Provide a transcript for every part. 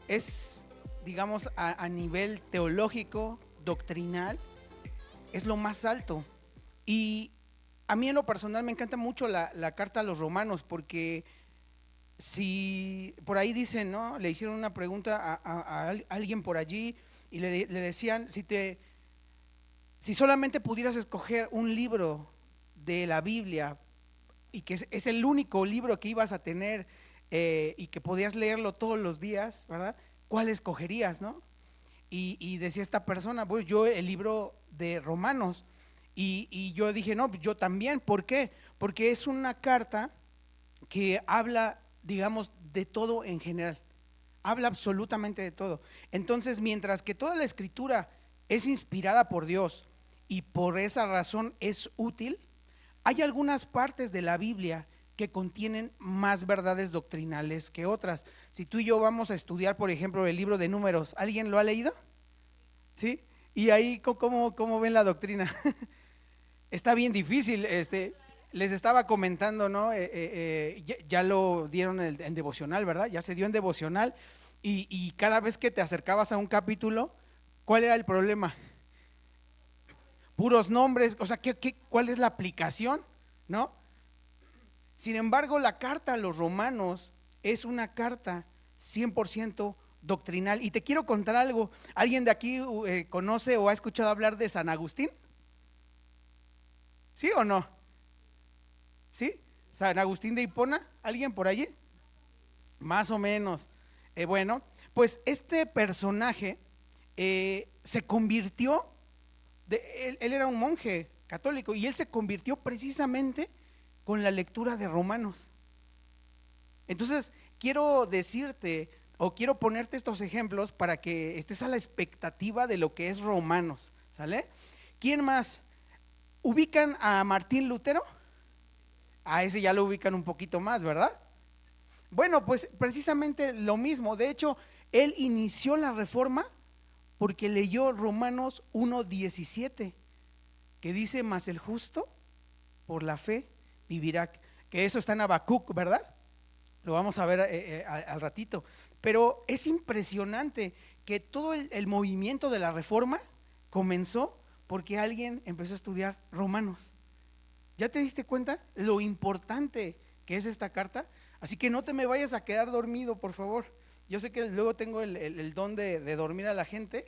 es, digamos, a nivel teológico, doctrinal, es lo más alto. Y a mí en lo personal me encanta mucho la carta a los romanos, porque si por ahí dicen, ¿no? Le hicieron una pregunta a alguien por allí y le decían, si solamente pudieras escoger un libro de la Biblia y que es el único libro que ibas a tener y que podías leerlo todos los días, ¿verdad? ¿Cuál escogerías, no? Y decía esta persona, pues yo el libro de Romanos. Y yo dije, no, yo también. ¿Por qué? Porque es una carta que habla, digamos, de todo en general. Habla absolutamente de todo. Entonces, mientras que toda la escritura es inspirada por Dios y por esa razón es útil, hay algunas partes de la Biblia que contienen más verdades doctrinales que otras. Si tú y yo vamos a estudiar, por ejemplo, el libro de Números, ¿alguien lo ha leído? ¿Sí? Y ahí, ¿cómo ven la doctrina? Está bien difícil. Les estaba comentando, ¿no? Ya lo dieron en devocional, ¿verdad? Ya se dio en devocional. Y cada vez que te acercabas a un capítulo, ¿cuál era el problema? Puros nombres, o sea, ¿cuál es la aplicación? ¿No? Sin embargo, la carta a los romanos es una carta 100% doctrinal. Y te quiero contar algo. ¿Alguien de aquí conoce o ha escuchado hablar de San Agustín? ¿Sí o no? ¿Sí? San Agustín de Hipona, ¿alguien por allí? Más o menos. Bueno, pues este personaje se convirtió, él era un monje católico y él se convirtió precisamente con la lectura de Romanos. Entonces, quiero decirte o quiero ponerte estos ejemplos para que estés a la expectativa de lo que es Romanos, ¿sale? ¿Quién más? ¿Ubican a Martín Lutero? A ese ya lo ubican un poquito más, ¿verdad? Bueno, pues precisamente lo mismo. De hecho, él inició la reforma porque leyó Romanos 1:17, que dice, mas el justo por la fe vivirá. Que eso está en Habacuc, ¿verdad? Lo vamos a ver al ratito. Pero es impresionante que todo el movimiento de la reforma comenzó porque alguien empezó a estudiar Romanos. ¿Ya te diste cuenta lo importante que es esta carta? Así que no te me vayas a quedar dormido, por favor. Yo sé que luego tengo el don de dormir a la gente,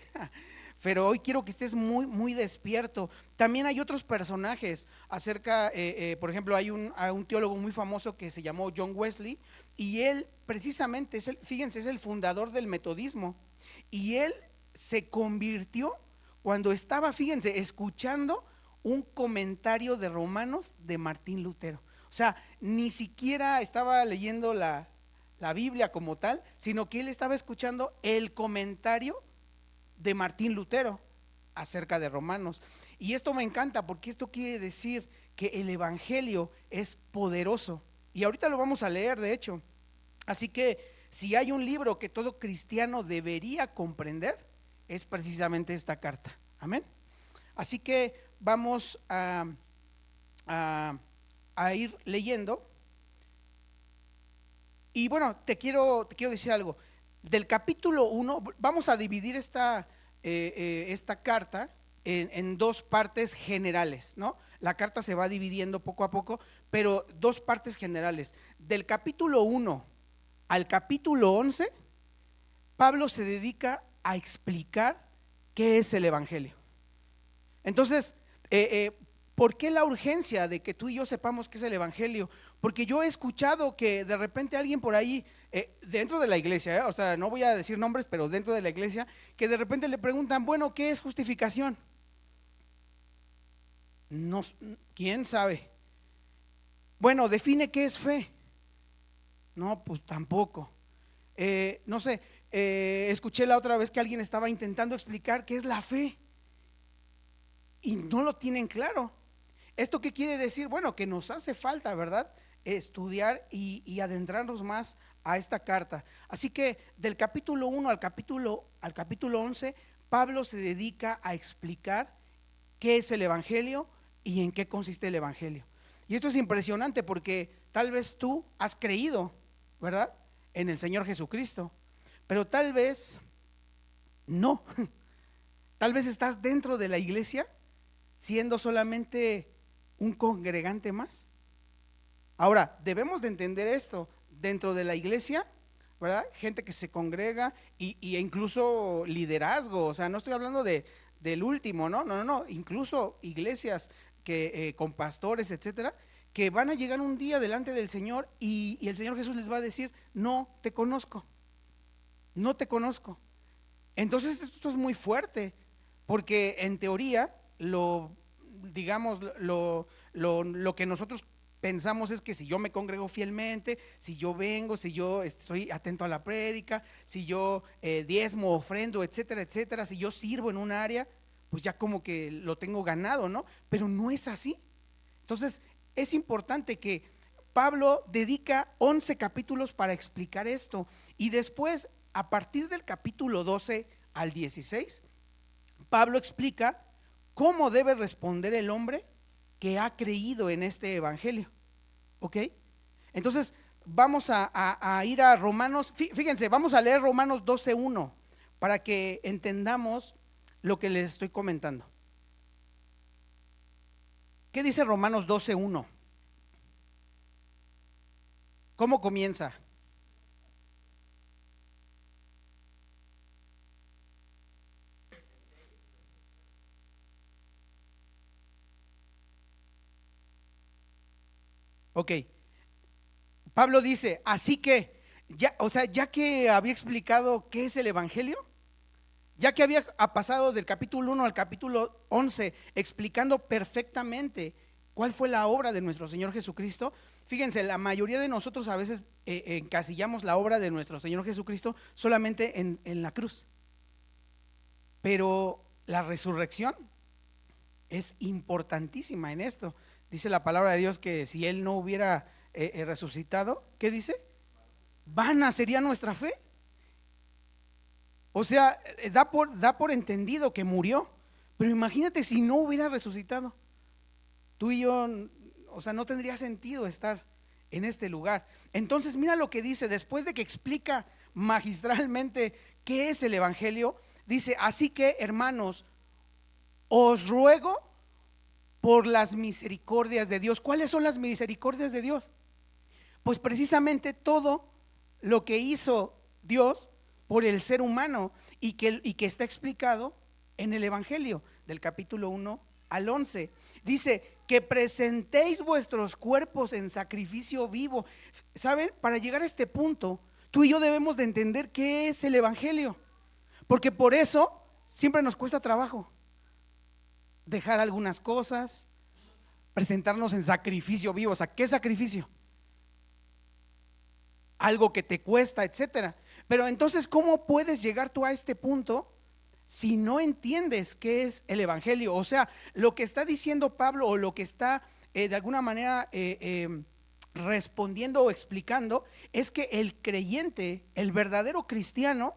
pero hoy quiero que estés muy despierto. También hay otros personajes acerca, por ejemplo, hay un teólogo muy famoso que se llamó John Wesley y él precisamente, fíjense, es el fundador del metodismo y él se convirtió cuando estaba, fíjense, escuchando un comentario de Romanos de Martín Lutero. O sea, ni siquiera estaba leyendo la Biblia como tal, sino que él estaba escuchando el comentario de Martín Lutero acerca de Romanos. Y esto me encanta porque esto quiere decir que el Evangelio es poderoso. Y ahorita lo vamos a leer, de hecho. Así que si hay un libro que todo cristiano debería comprender, es precisamente esta carta. Amén. Así que vamos a, a ir leyendo. Y bueno, te quiero decir algo. Del capítulo 1, vamos a dividir esta carta en dos partes generales, ¿no? La carta se va dividiendo poco a poco, pero dos partes generales. Del capítulo 1 al capítulo 11, Pablo se dedica a explicar qué es el Evangelio. Entonces, ¿por qué la urgencia de que tú y yo sepamos qué es el Evangelio? Porque yo he escuchado que de repente alguien por ahí, dentro de la iglesia, o sea, no voy a decir nombres, pero dentro de la iglesia, que de repente le preguntan, bueno, ¿qué es justificación? No, ¿quién sabe? Bueno, define qué es fe. No, pues tampoco. No sé, escuché la otra vez que alguien estaba intentando explicar qué es la fe y no lo tienen claro. ¿Esto qué quiere decir? Bueno, que nos hace falta, ¿verdad? Estudiar y adentrarnos más a esta carta. Así que del capítulo 1 al capítulo 11, Pablo se dedica a explicar qué es el Evangelio y en qué consiste el Evangelio. Y esto es impresionante porque tal vez tú has creído, ¿verdad? En el Señor Jesucristo, pero tal vez no. Tal vez estás dentro de la iglesia siendo solamente un congregante más. Ahora, debemos de entender esto, dentro de la iglesia, ¿verdad? Gente que se congrega e incluso liderazgo, o sea, no estoy hablando del último, ¿no? No, no, no, incluso iglesias que con pastores, etcétera, que van a llegar un día delante del Señor y el Señor Jesús les va a decir, no te conozco, no te conozco. Entonces esto es muy fuerte, porque en teoría digamos, lo que nosotros pensamos es que si yo me congrego fielmente, si yo vengo, si yo estoy atento a la prédica, si yo diezmo, ofrendo, etcétera, etcétera, si yo sirvo en un área, pues ya como que lo tengo ganado, ¿no? Pero no es así. Entonces es importante que Pablo dedica 11 capítulos para explicar esto y después, a partir del capítulo 12 al 16, Pablo explica cómo debe responder el hombre que ha creído en este evangelio. ¿Ok? Entonces, vamos a ir a Romanos, fíjense, vamos a leer Romanos 12:1 para que entendamos lo que les estoy comentando. ¿Qué dice Romanos 12:1? ¿Cómo comienza? Ok, Pablo dice, así que, ya, o sea, ya que había explicado qué es el evangelio, ya que había pasado del capítulo 1 al capítulo 11 explicando perfectamente cuál fue la obra de nuestro Señor Jesucristo. Fíjense, la mayoría de nosotros a veces encasillamos la obra de nuestro Señor Jesucristo solamente en la cruz, pero la resurrección es importantísima en esto. Dice la palabra de Dios que si Él no hubiera resucitado, ¿qué dice? Vana sería nuestra fe. O sea, da por entendido que murió, pero imagínate si no hubiera resucitado. Tú y yo, o sea, no tendría sentido estar en este lugar. Entonces, mira lo que dice, después de que explica magistralmente qué es el evangelio, dice, así que hermanos, os ruego por las misericordias de Dios. ¿Cuáles son las misericordias de Dios? Pues precisamente todo lo que hizo Dios por el ser humano y que está explicado en el evangelio del capítulo 1 al 11. Dice que presentéis vuestros cuerpos en sacrificio vivo. ¿Saben? Para llegar a este punto, tú y yo debemos de entender qué es el evangelio, porque por eso siempre nos cuesta trabajo dejar algunas cosas, presentarnos en sacrificio vivo. O sea, ¿qué sacrificio? Algo que te cuesta, etcétera. Pero entonces, ¿cómo puedes llegar tú a este punto si no entiendes qué es el evangelio? O sea, lo que está diciendo Pablo o lo que está de alguna manera respondiendo o explicando es que el creyente, el verdadero cristiano,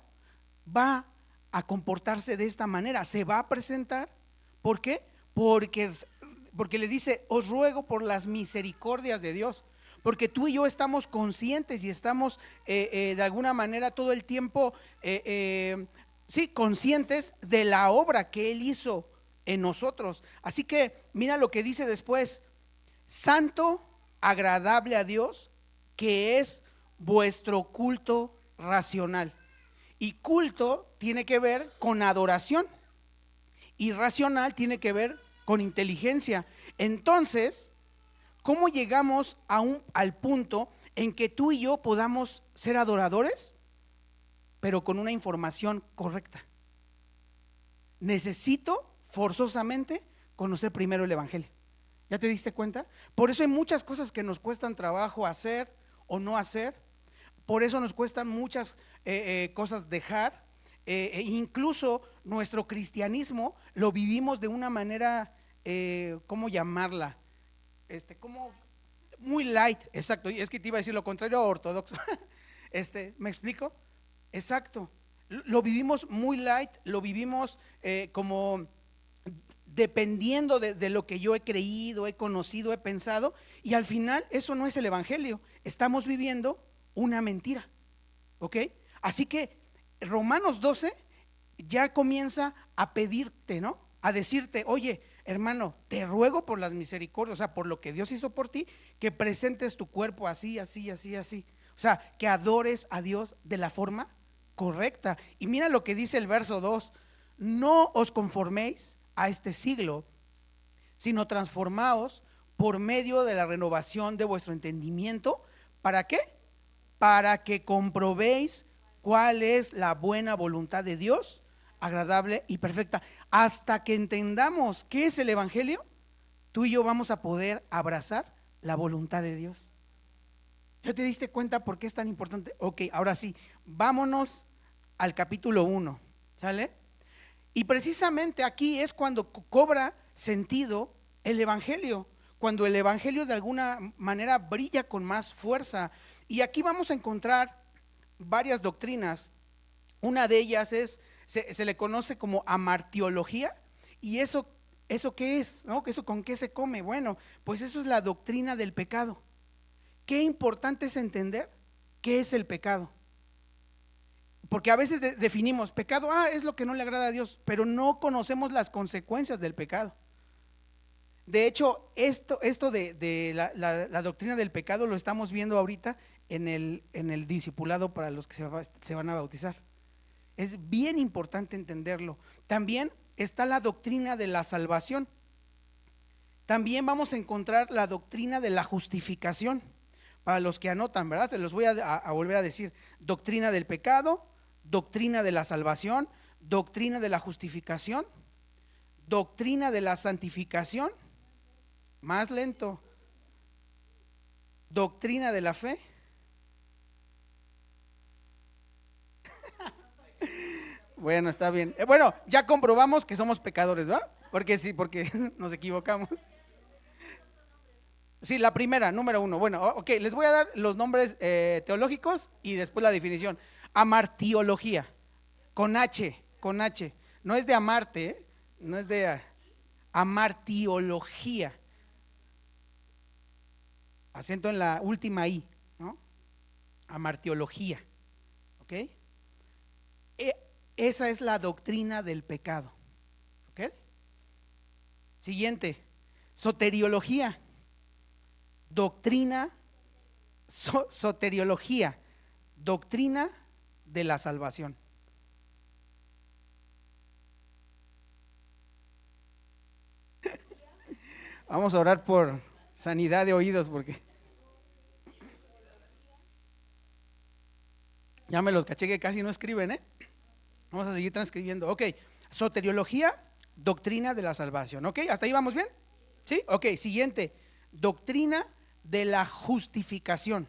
va a comportarse de esta manera, se va a presentar. ¿Por qué? Porque le dice, os ruego por las misericordias de Dios, porque tú y yo estamos conscientes y estamos de alguna manera todo el tiempo, sí, conscientes de la obra que Él hizo en nosotros. Así que mira lo que dice después, santo, agradable a Dios, que es vuestro culto racional. Y culto tiene que ver con adoración y racional tiene que ver con inteligencia. Entonces, ¿cómo llegamos al punto en que tú y yo podamos ser adoradores, pero con una información correcta? Necesito forzosamente conocer primero el evangelio. ¿Ya te diste cuenta? Por eso hay muchas cosas que nos cuestan trabajo hacer o no hacer. Por eso nos cuestan muchas cosas dejar. Incluso nuestro cristianismo lo vivimos de una manera, ¿cómo llamarla? Como muy light, exacto. Y es que te iba a decir lo contrario a ortodoxo. ¿Me explico? Exacto. Lo vivimos muy light, lo vivimos como dependiendo de lo que yo he creído, he conocido, he pensado, y al final eso no es el evangelio. Estamos viviendo una mentira, ¿ok? Así que Romanos 12 ya comienza a pedirte, ¿no? A decirte, oye, hermano, te ruego por las misericordias, o sea, por lo que Dios hizo por ti, que presentes tu cuerpo así, así, así, así. O sea, que adores a Dios de la forma correcta. Y mira lo que dice el verso 2: no os conforméis a este siglo, sino transformaos por medio de la renovación de vuestro entendimiento. ¿Para qué? Para que comprobéis cuál es la buena voluntad de Dios, agradable y perfecta. Hasta que entendamos qué es el Evangelio, tú y yo vamos a poder abrazar la voluntad de Dios. ¿Ya te diste cuenta por qué es tan importante? Ok, ahora sí, vámonos al capítulo 1, ¿sale? Y precisamente aquí es cuando cobra sentido el Evangelio, cuando el Evangelio de alguna manera brilla con más fuerza. Y aquí vamos a encontrar varias doctrinas. Una de ellas se le conoce como amartiología. ¿Y eso qué es? ¿No? ¿Eso con qué se come? Bueno, pues eso es la doctrina del pecado. Qué importante es entender qué es el pecado. Porque a veces definimos pecado, es lo que no le agrada a Dios, pero no conocemos las consecuencias del pecado. De hecho, esto de la doctrina del pecado lo estamos viendo ahorita en el discipulado para los que se van a bautizar. Es bien importante entenderlo. También está la doctrina de la salvación. También vamos a encontrar la doctrina de la justificación. Para los que anotan, ¿verdad? Se los voy a volver a decir: doctrina del pecado, doctrina de la salvación, doctrina de la justificación, doctrina de la santificación, más lento, doctrina de la fe. Bueno, está bien. Bueno, ya comprobamos que somos pecadores, ¿verdad? Porque sí, porque nos equivocamos. Sí, la primera, número 1. Bueno, ok, les voy a dar los nombres teológicos y después la definición. Amartiología, con H, con H. No es de amarte, ¿eh? No es de amartiología. Acento en la última I, ¿no? Amartiología, ¿ok? Esa es la doctrina del pecado, ¿ok? Siguiente, soteriología. Doctrina, soteriología, doctrina de la salvación. Vamos a orar por sanidad de oídos porque ya me los caché que casi no escriben, ¿eh? Vamos a seguir transcribiendo. Ok, soteriología, doctrina de la salvación. Ok, ¿hasta ahí vamos bien? ¿Sí? Ok, siguiente, doctrina de la justificación.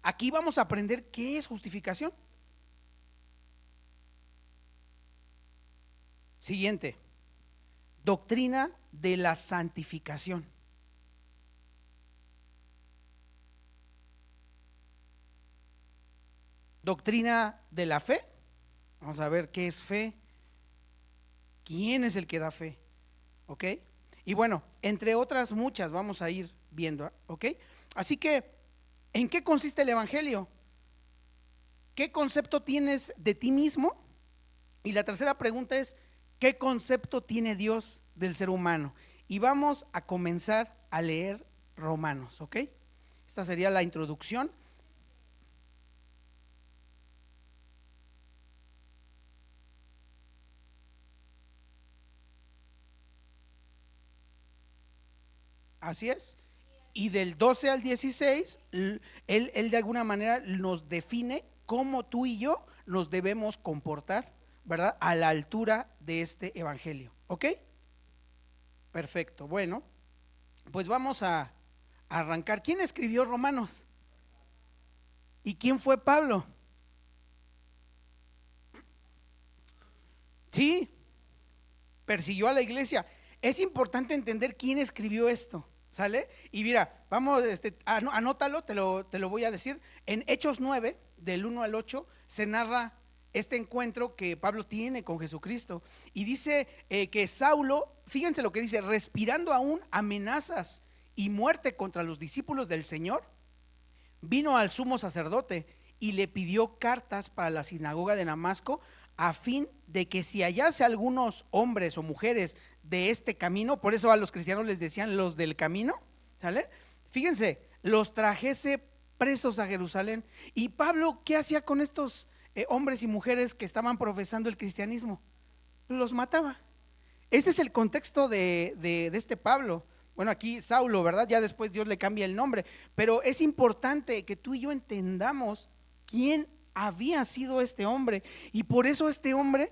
Aquí vamos a aprender qué es justificación. Siguiente, doctrina de la santificación. Doctrina de la fe. Vamos a ver qué es fe, quién es el que da fe, ¿ok? Y bueno, entre otras muchas vamos a ir viendo, ¿ok? Así que, ¿en qué consiste el Evangelio? ¿Qué concepto tienes de ti mismo? Y la tercera pregunta es: ¿qué concepto tiene Dios del ser humano? Y vamos a comenzar a leer Romanos, ¿ok? Esta sería la introducción. Así es. Y del 12 al 16, él de alguna manera nos define cómo tú y yo nos debemos comportar, ¿verdad? A la altura de este evangelio. ¿Ok? Perfecto. Bueno, pues vamos a arrancar. ¿Quién escribió Romanos? ¿Y quién fue Pablo? Sí, persiguió a la iglesia. Es importante entender quién escribió esto, ¿sale? Y mira, vamos, anótalo, te lo voy a decir. En Hechos 9, del 1 al 8, se narra este encuentro que Pablo tiene con Jesucristo. Y dice que Saulo, fíjense lo que dice: respirando aún amenazas y muerte contra los discípulos del Señor, vino al sumo sacerdote y le pidió cartas para la sinagoga de Damasco, a fin de que si hallase algunos hombres o mujeres de este camino, por eso a los cristianos les decían los del camino, ¿sale? Fíjense, los trajese presos a Jerusalén. Y Pablo, ¿qué hacía con estos hombres y mujeres que estaban profesando el cristianismo? Los mataba. Este es el contexto de este Pablo. Bueno, aquí Saulo, ¿verdad? Ya después Dios le cambia el nombre, pero es importante que tú y yo entendamos quién había sido este hombre. Y por eso este hombre,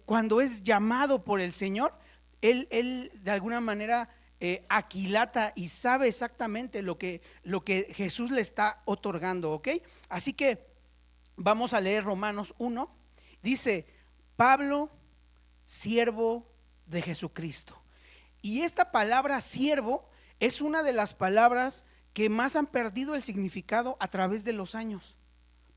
cuando es llamado por el Señor, él de alguna manera aquilata y sabe exactamente lo que Jesús le está otorgando, ¿ok? Así que vamos a leer Romanos 1. Dice: Pablo, siervo de Jesucristo. Y esta palabra siervo es una de las palabras que más han perdido el significado a través de los años.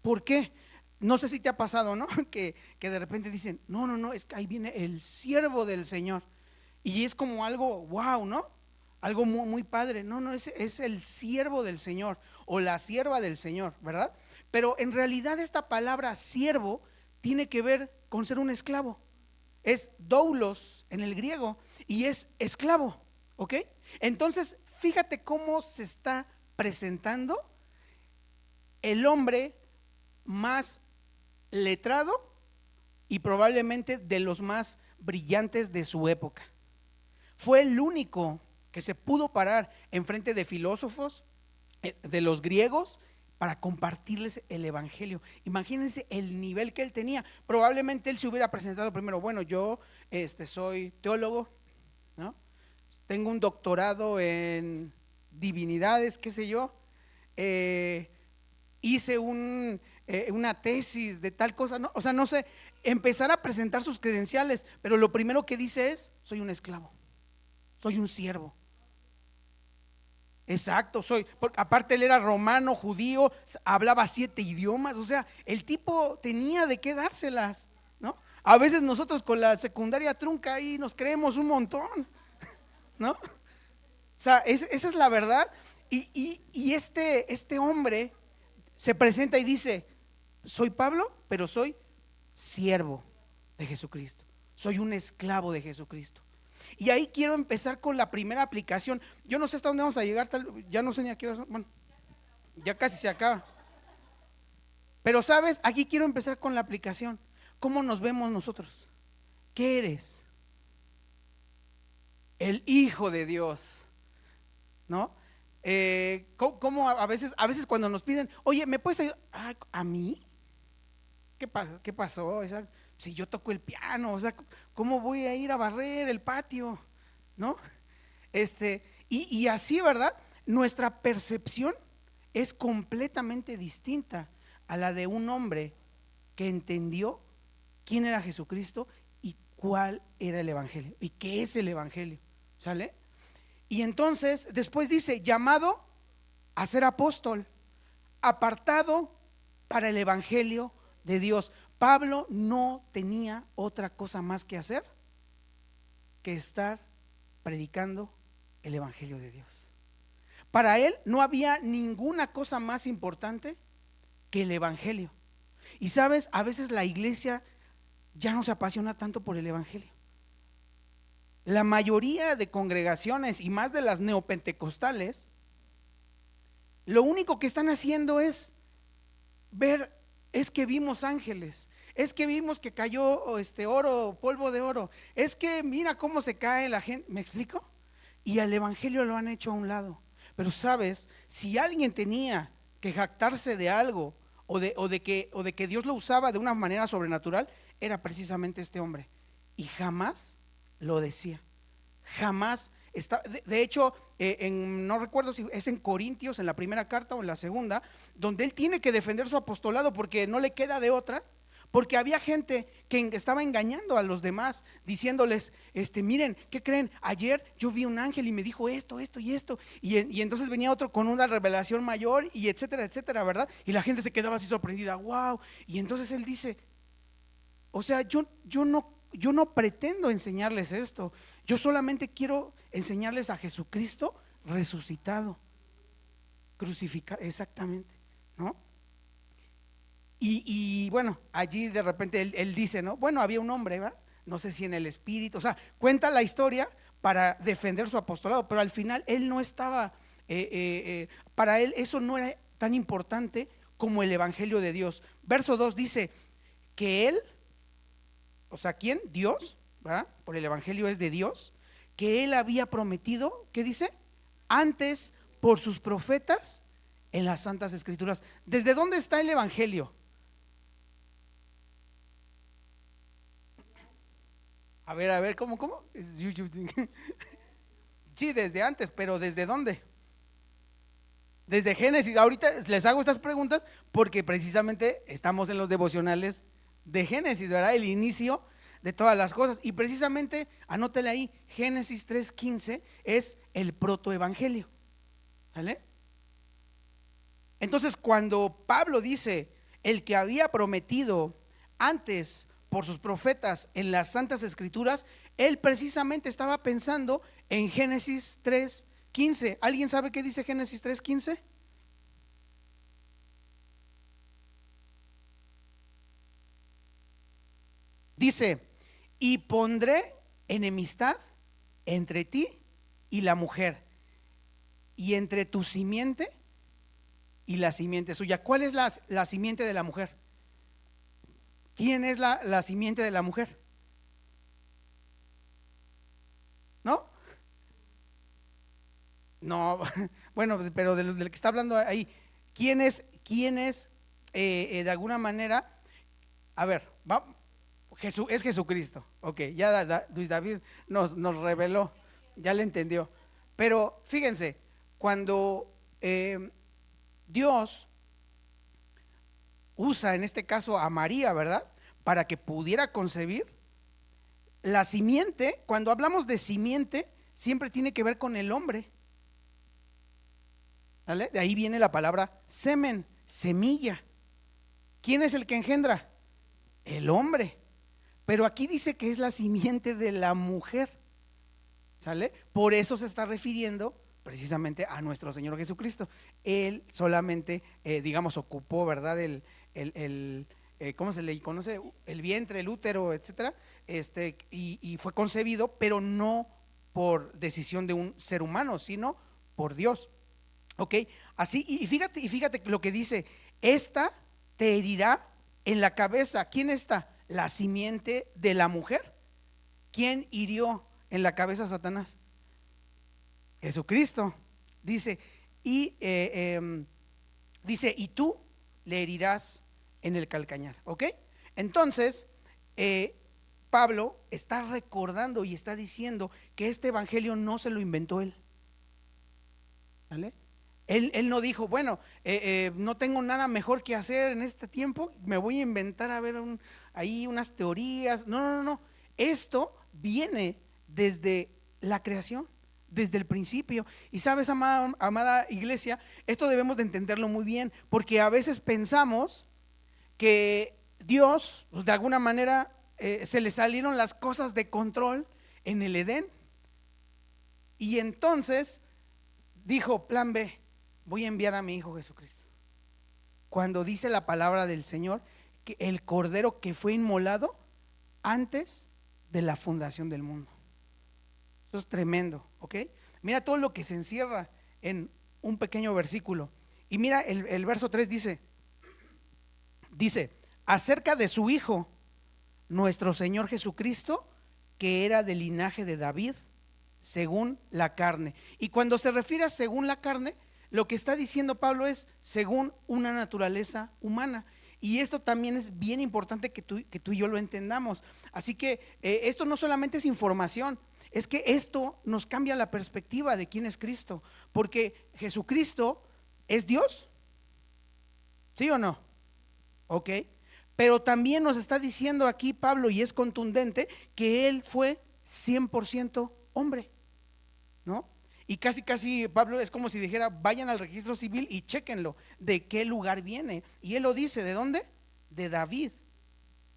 ¿Por qué? No sé si te ha pasado, ¿no? Que de repente dicen, no, es que ahí viene el siervo del Señor. Y es como algo, wow, ¿no? Algo muy, muy padre. No, es el siervo del Señor o la sierva del Señor, ¿verdad? Pero en realidad esta palabra siervo tiene que ver con ser un esclavo. Es doulos en el griego y es esclavo, ¿ok? Entonces, fíjate cómo se está presentando el hombre más letrado y probablemente de los más brillantes de su época. Fue el único que se pudo parar enfrente de filósofos, de los griegos, para compartirles el evangelio. Imagínense el nivel que él tenía. Probablemente él se hubiera presentado primero: bueno, yo soy teólogo, ¿no? Tengo un doctorado en divinidades, qué sé yo, hice una tesis de tal cosa, ¿no? O sea, no sé, empezar a presentar sus credenciales, pero lo primero que dice es: soy un esclavo, soy un siervo. Exacto, aparte él era romano, judío, hablaba 7 idiomas, o sea, el tipo tenía de qué dárselas, ¿no? A veces nosotros con la secundaria trunca ahí nos creemos un montón, ¿no? O sea, esa es la verdad. Y este hombre se presenta y dice: soy Pablo, pero soy siervo de Jesucristo, soy un esclavo de Jesucristo. Y ahí quiero empezar con la primera aplicación. Yo no sé hasta dónde vamos a llegar, ya no sé ni a qué hora, bueno, ya casi se acaba. Pero sabes, aquí quiero empezar con la aplicación. ¿Cómo nos vemos nosotros? ¿Qué eres? El Hijo de Dios, ¿no? ¿Cómo a veces cuando nos piden, oye, ¿me puedes ayudar? ¿A mí? ¿Qué pasó? O sea, si yo toco el piano, o sea, ¿cómo voy a ir a barrer el patio? ¿No? Y así, ¿verdad? Nuestra percepción es completamente distinta a la de un hombre que entendió quién era Jesucristo y cuál era el evangelio y qué es el evangelio, ¿sale? Y entonces después dice: llamado a ser apóstol, apartado para el evangelio de Dios. Pablo no tenía otra cosa más que hacer que estar predicando el evangelio de Dios. Para él no había ninguna cosa más importante que el evangelio. Y sabes, a veces la iglesia ya no se apasiona tanto por el evangelio. La mayoría de congregaciones y más de las neopentecostales, lo único que están haciendo es ver, es que vimos ángeles, es que vimos que cayó oro, polvo de oro, es que mira cómo se cae la gente, ¿me explico? Y al evangelio lo han hecho a un lado. Pero sabes, si alguien tenía que jactarse de algo o de que Dios lo usaba de una manera sobrenatural, era precisamente este hombre. Y jamás lo decía, jamás está. De hecho, no recuerdo si es en Corintios, en la primera carta o en la segunda, donde él tiene que defender su apostolado porque no le queda de otra, porque había gente que estaba engañando a los demás, diciéndoles, miren, ¿qué creen? Ayer yo vi un ángel y me dijo esto y esto, y entonces venía otro con una revelación mayor, y etcétera, etcétera, ¿verdad? Y la gente se quedaba así sorprendida, wow. Y entonces él dice: o sea, yo no pretendo enseñarles esto, yo solamente quiero enseñarles a Jesucristo resucitado, crucificado, exactamente, ¿no? Y bueno, allí de repente él dice, ¿no? Bueno, había un hombre, ¿verdad? No sé si en el espíritu, o sea, cuenta la historia para defender su apostolado, pero al final él no estaba, para él eso no era tan importante como el evangelio de Dios. Verso 2 dice que él, o sea, ¿quién? Dios, ¿verdad? Por el evangelio es de Dios, que él había prometido, ¿qué dice? Antes por sus profetas en las santas escrituras. ¿Desde dónde está el evangelio? A ver, ¿cómo? Sí, desde antes, pero ¿desde dónde? Desde Génesis. Ahorita les hago estas preguntas porque precisamente estamos en los devocionales de Génesis, ¿verdad? El inicio de todas las cosas. Y precisamente, anótele ahí, Génesis 3:15 es el protoevangelio, ¿vale? Entonces, cuando Pablo dice, el que había prometido antes por sus profetas en las santas escrituras, él precisamente estaba pensando en Génesis 3:15. ¿Alguien sabe qué dice Génesis 3:15? Dice, y pondré enemistad entre ti y la mujer, y entre tu simiente y la simiente suya. ¿Cuál es la simiente de la mujer? ¿Quién es la simiente de la mujer? ¿No? No, bueno, pero del que está hablando ahí, ¿quién es de alguna manera? A ver, es Jesucristo. Ok, ya Luis David nos reveló, ya le entendió. Pero fíjense, cuando Dios usa en este caso a María, ¿verdad? Para que pudiera concebir, la simiente, cuando hablamos de simiente, siempre tiene que ver con el hombre. ¿Vale? De ahí viene la palabra semen, semilla. ¿Quién es el que engendra? El hombre. Pero aquí dice que es la simiente de la mujer. ¿Sale? Por eso se está refiriendo precisamente a nuestro Señor Jesucristo. Él solamente, digamos, ocupó, ¿verdad? ¿Cómo se le conoce? El vientre, el útero, etcétera. Y fue concebido, pero no por decisión de un ser humano, sino por Dios. ¿Ok? Así, y fíjate lo que dice, esta te herirá en la cabeza. ¿Quién está? La simiente de la mujer. ¿Quién hirió en la cabeza a Satanás? Jesucristo. Dice, dice, y tú le herirás en el calcañar. ¿Ok? Entonces, eh, Pablo está recordando y está diciendo que este evangelio no se lo inventó él. ¿Vale? Él no dijo, bueno, no tengo nada mejor que hacer en este tiempo, me voy a inventar a ver ahí unas teorías. No, no, no, no. Esto viene desde la creación, desde el principio. Y sabes, amada iglesia, esto debemos de entenderlo muy bien, porque a veces pensamos que Dios, pues, de alguna manera, se le salieron las cosas de control en el Edén. Y entonces dijo, plan B, voy a enviar a mi Hijo Jesucristo. Cuando dice la palabra del Señor que el cordero que fue inmolado antes de la fundación del mundo. Eso es tremendo, ¿ok? Mira todo lo que se encierra en un pequeño versículo. Y mira, el verso 3 dice, acerca de su Hijo, nuestro Señor Jesucristo, que era del linaje de David, según la carne. Y cuando se refiere a según la carne, lo que está diciendo Pablo es según una naturaleza humana. Y esto también es bien importante que tú y yo lo entendamos. Así que esto no solamente es información, es que esto nos cambia la perspectiva de quién es Cristo. Porque Jesucristo es Dios, ¿sí o no? Ok. Pero también nos está diciendo aquí Pablo, y es contundente, que él fue 100% hombre, ¿no? Y casi Pablo es como si dijera, vayan al registro civil y chéquenlo, de qué lugar viene. Y él lo dice, ¿de dónde? De David,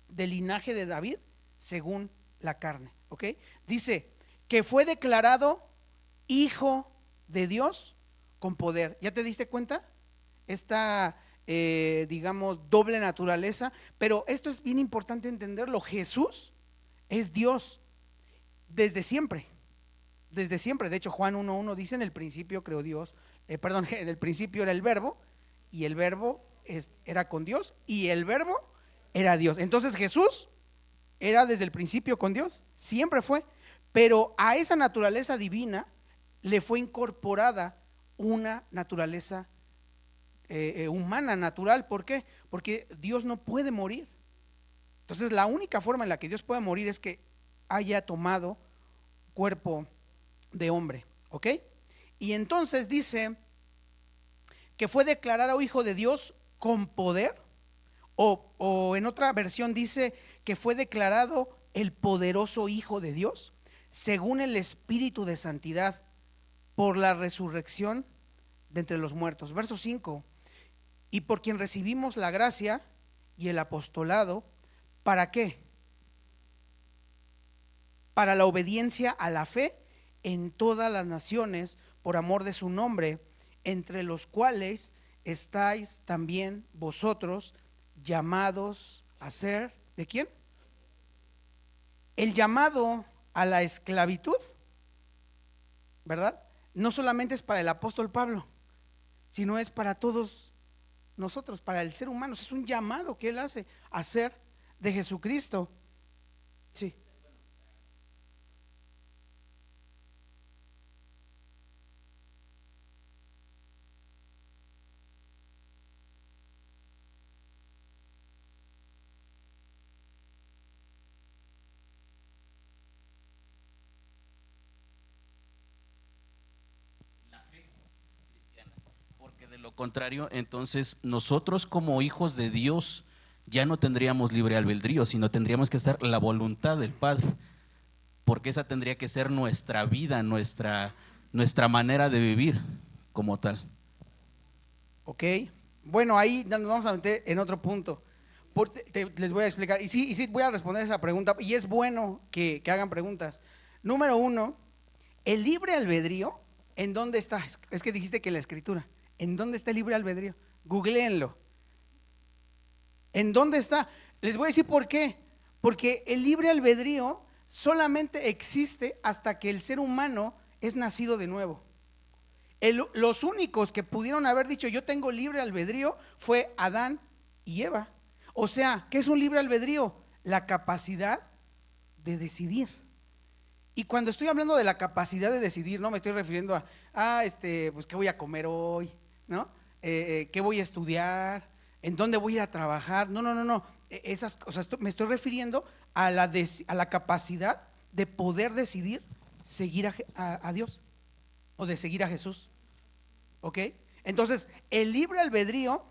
del linaje de David, según la carne, ¿ok? Dice que fue declarado hijo de Dios con poder. ¿Ya te diste cuenta? Esta digamos, doble naturaleza, pero esto es bien importante entenderlo. Jesús es Dios desde siempre, desde siempre. De hecho, Juan 1:1 dice: en el principio creó Dios, perdón, en el principio era el verbo, y el verbo era con Dios, y el verbo era Dios. Entonces Jesús era desde el principio con Dios, siempre fue, pero a esa naturaleza divina le fue incorporada una naturaleza humana, natural. ¿Por qué? Porque Dios no puede morir. Entonces la única forma en la que Dios puede morir es que haya tomado cuerpo de hombre, ¿ok? Y entonces dice que fue declarado hijo de Dios con poder, o en otra versión dice que fue declarado el poderoso Hijo de Dios, según el Espíritu de santidad, por la resurrección de entre los muertos. Verso 5: y por quien recibimos la gracia y el apostolado, ¿para qué? Para la obediencia a la fe en todas las naciones, por amor de su nombre, entre los cuales estáis también vosotros, llamados a ser, ¿de quién? El llamado a la esclavitud, ¿verdad? No solamente es para el apóstol Pablo, sino es para todos nosotros, para el ser humano. Es un llamado que él hace a ser de Jesucristo. Sí. Porque de lo contrario, entonces nosotros como hijos de Dios ya no tendríamos libre albedrío, sino tendríamos que hacer la voluntad del Padre, porque esa tendría que ser nuestra vida, nuestra manera de vivir como tal. Ok, bueno, ahí nos vamos a meter en otro punto. Les voy a explicar, y sí voy a responder esa pregunta, y es bueno que hagan preguntas. Número uno, el libre albedrío, ¿en dónde está? Es que dijiste que en la escritura. ¿En dónde está el libre albedrío? Googleenlo. ¿En dónde está? Les voy a decir por qué. Porque el libre albedrío solamente existe hasta que el ser humano es nacido de nuevo. Los únicos que pudieron haber dicho yo tengo libre albedrío fue Adán y Eva. O sea, ¿qué es un libre albedrío? La capacidad de decidir. Y cuando estoy hablando de la capacidad de decidir, no me estoy refiriendo pues qué voy a comer hoy, ¿no? ¿Qué voy a estudiar? ¿En dónde voy a ir a trabajar? No, no, no, no. Esas cosas, me estoy refiriendo a la capacidad de poder decidir seguir a Dios, o de seguir a Jesús. ¿Ok? Entonces, el libre albedrío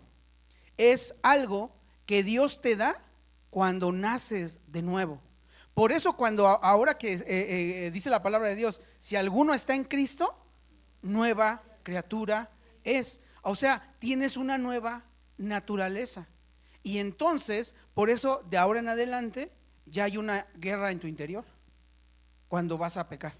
es algo que Dios te da cuando naces de nuevo. Por eso cuando ahora que dice la palabra de Dios, si alguno está en Cristo, nueva criatura es. O sea, tienes una nueva naturaleza. Y entonces, por eso de ahora en adelante, ya hay una guerra en tu interior cuando vas a pecar.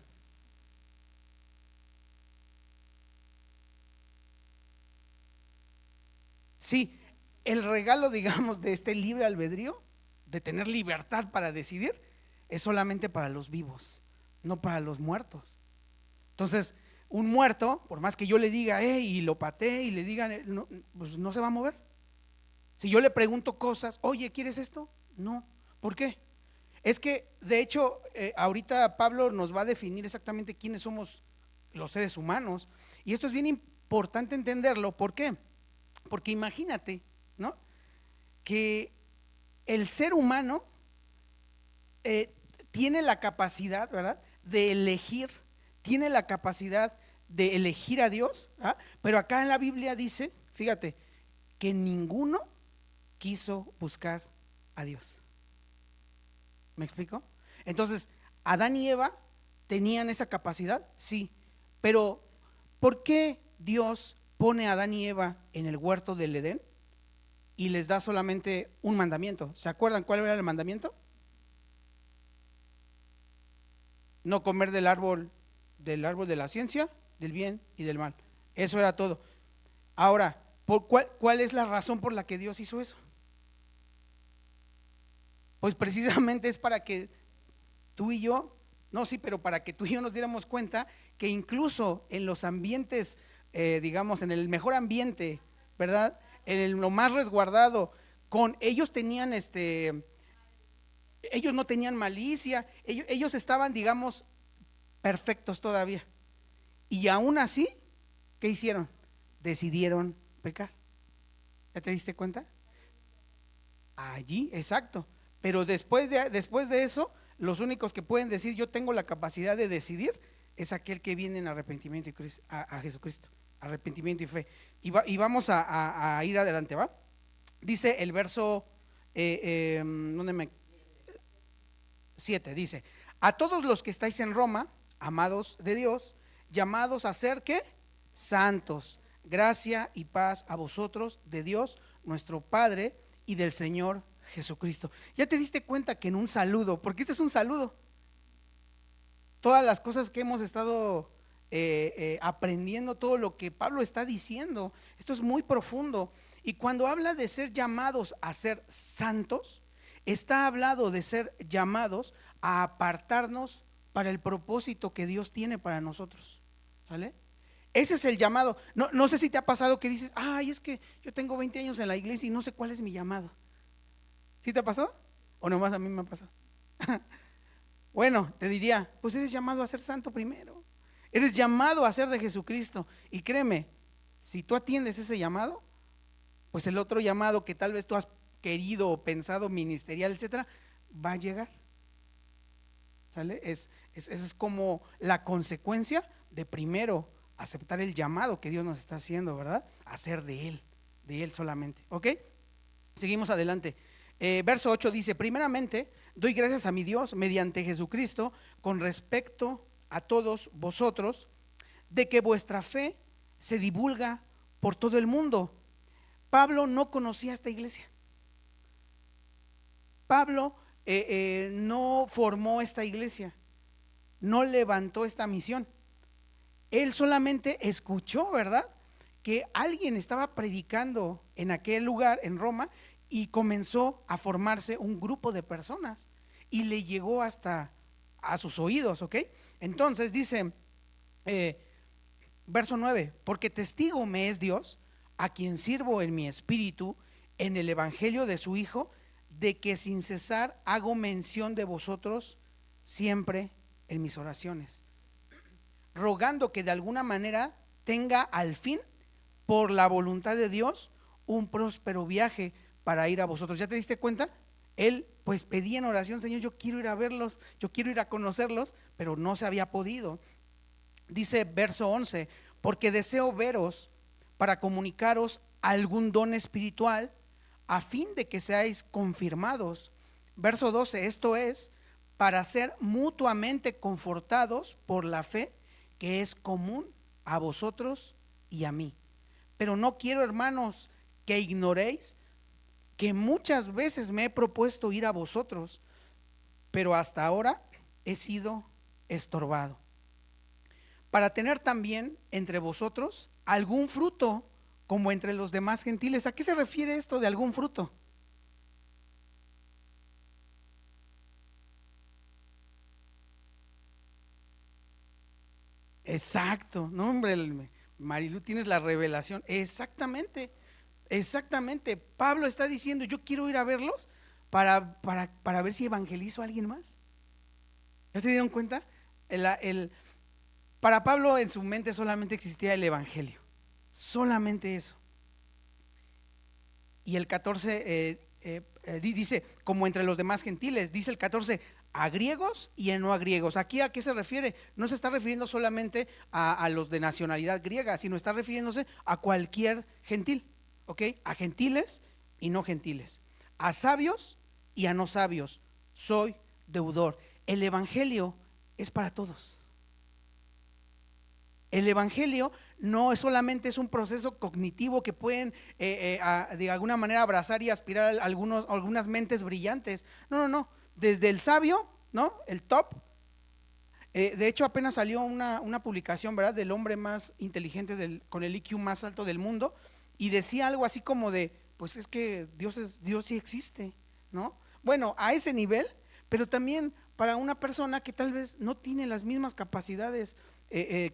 Sí, el regalo, digamos, de este libre albedrío, de tener libertad para decidir, es solamente para los vivos, no para los muertos. Entonces, un muerto, por más que yo le diga, y lo patee y le diga, no, pues no se va a mover. Si yo le pregunto cosas, oye, ¿quieres esto? No. ¿Por qué? Es que, de hecho, ahorita Pablo nos va a definir exactamente quiénes somos los seres humanos. Y esto es bien importante entenderlo. ¿Por qué? Porque imagínate, ¿no? Que el ser humano eh, tiene la capacidad, ¿verdad?, de elegir, tiene la capacidad de elegir a Dios, ¿ah? Pero acá en la Biblia dice, fíjate, que ninguno quiso buscar a Dios. ¿Me explico? Entonces, Adán y Eva tenían esa capacidad, sí, pero ¿por qué Dios pone a Adán y Eva en el huerto del Edén y les da solamente un mandamiento? ¿Se acuerdan cuál era el mandamiento? No comer del árbol de la ciencia, del bien y del mal. Eso era todo. Ahora, ¿Cuál es la razón por la que Dios hizo eso? Pues precisamente es para que tú y yo, no, sí, pero para que tú y yo nos diéramos cuenta que incluso en los ambientes, digamos, en el mejor ambiente, ¿verdad? Lo más resguardado, con ellos tenían ellos no tenían malicia, ellos estaban, digamos, perfectos todavía. Y aún así, ¿qué hicieron? Decidieron pecar. ¿Ya te diste cuenta? Allí, exacto. Pero después de eso, los únicos que pueden decir yo tengo la capacidad de decidir es aquel que viene en arrepentimiento y a Jesucristo, arrepentimiento y fe. Y vamos a ir adelante, ¿va? Dice el verso ¿dónde me? 7, dice: a todos los que estáis en Roma, amados de Dios, llamados a ser ¿qué? Santos. Gracia y paz a vosotros de Dios nuestro Padre y del Señor Jesucristo. ¿Ya te diste cuenta que en un saludo, porque este es un saludo, todas las cosas que hemos estado aprendiendo, todo lo que Pablo está diciendo, esto es muy profundo? Y cuando habla de ser llamados a ser santos, está hablado de ser llamados a apartarnos para el propósito que Dios tiene para nosotros. ¿Sale? Ese es el llamado. No sé si te ha pasado que dices, ay, es que yo tengo 20 años en la iglesia y no sé cuál es mi llamado. ¿Sí te ha pasado? ¿O nomás a mí me ha pasado? Bueno, te diría, pues eres llamado a ser santo primero. Eres llamado a ser de Jesucristo. Y créeme, si tú atiendes ese llamado, pues el otro llamado que tal vez tú has querido o pensado, ministerial, etcétera, va a llegar. ¿Sale? Esa es como la consecuencia de primero aceptar el llamado que Dios nos está haciendo, ¿verdad? Hacer de Él solamente. ¿Ok? Seguimos adelante. Verso 8 dice: primeramente, doy gracias a mi Dios mediante Jesucristo con respecto a todos vosotros, de que vuestra fe se divulga por todo el mundo. Pablo no conocía esta iglesia. Pablo no formó esta iglesia, no levantó esta misión. Él solamente escuchó, ¿verdad?, que alguien estaba predicando en aquel lugar, en Roma, y comenzó a formarse un grupo de personas y le llegó hasta a sus oídos, ¿ok? Entonces dice, verso 9: porque testigo me es Dios, a quien sirvo en mi espíritu, en el evangelio de su Hijo, de que sin cesar hago mención de vosotros siempre en mis oraciones, rogando que de alguna manera tenga al fin, por la voluntad de Dios, un próspero viaje para ir a vosotros. ¿Ya te diste cuenta? Él pues pedía en oración: Señor, yo quiero ir a verlos, yo quiero ir a conocerlos, pero no se había podido. Dice verso 11: porque deseo veros para comunicaros algún don espiritual, a fin de que seáis confirmados. Verso 12: esto es, para ser mutuamente confortados por la fe que es común a vosotros y a mí. Pero no quiero, hermanos, que ignoréis que muchas veces me he propuesto ir a vosotros, pero hasta ahora he sido estorbado, para tener también entre vosotros algún fruto como entre los demás gentiles. ¿A qué se refiere esto de algún fruto? Exacto, no, hombre, Marilu, tienes la revelación. Exactamente, exactamente. Pablo está diciendo: yo quiero ir a verlos para ver si evangelizo a alguien más. ¿Ya se dieron cuenta? Para Pablo, en su mente solamente existía el evangelio, solamente eso. Y el 14 dice: como entre los demás gentiles. Dice el 14: a griegos y a no a griegos. ¿Aquí a qué se refiere? No se está refiriendo solamente a los de nacionalidad griega, sino está refiriéndose a cualquier gentil, ¿ok? A gentiles y no gentiles, a sabios y a no sabios, soy deudor. El evangelio es para todos. El evangelio no es solamente es un proceso cognitivo que pueden de alguna manera abrazar y aspirar a algunas mentes brillantes. No. Desde el sabio, ¿no? El top. De hecho, apenas salió una publicación, ¿verdad?, del hombre más inteligente con el IQ más alto del mundo, y decía algo así como de, pues es que Dios sí existe, ¿no? Bueno, a ese nivel, pero también para una persona que tal vez no tiene las mismas capacidades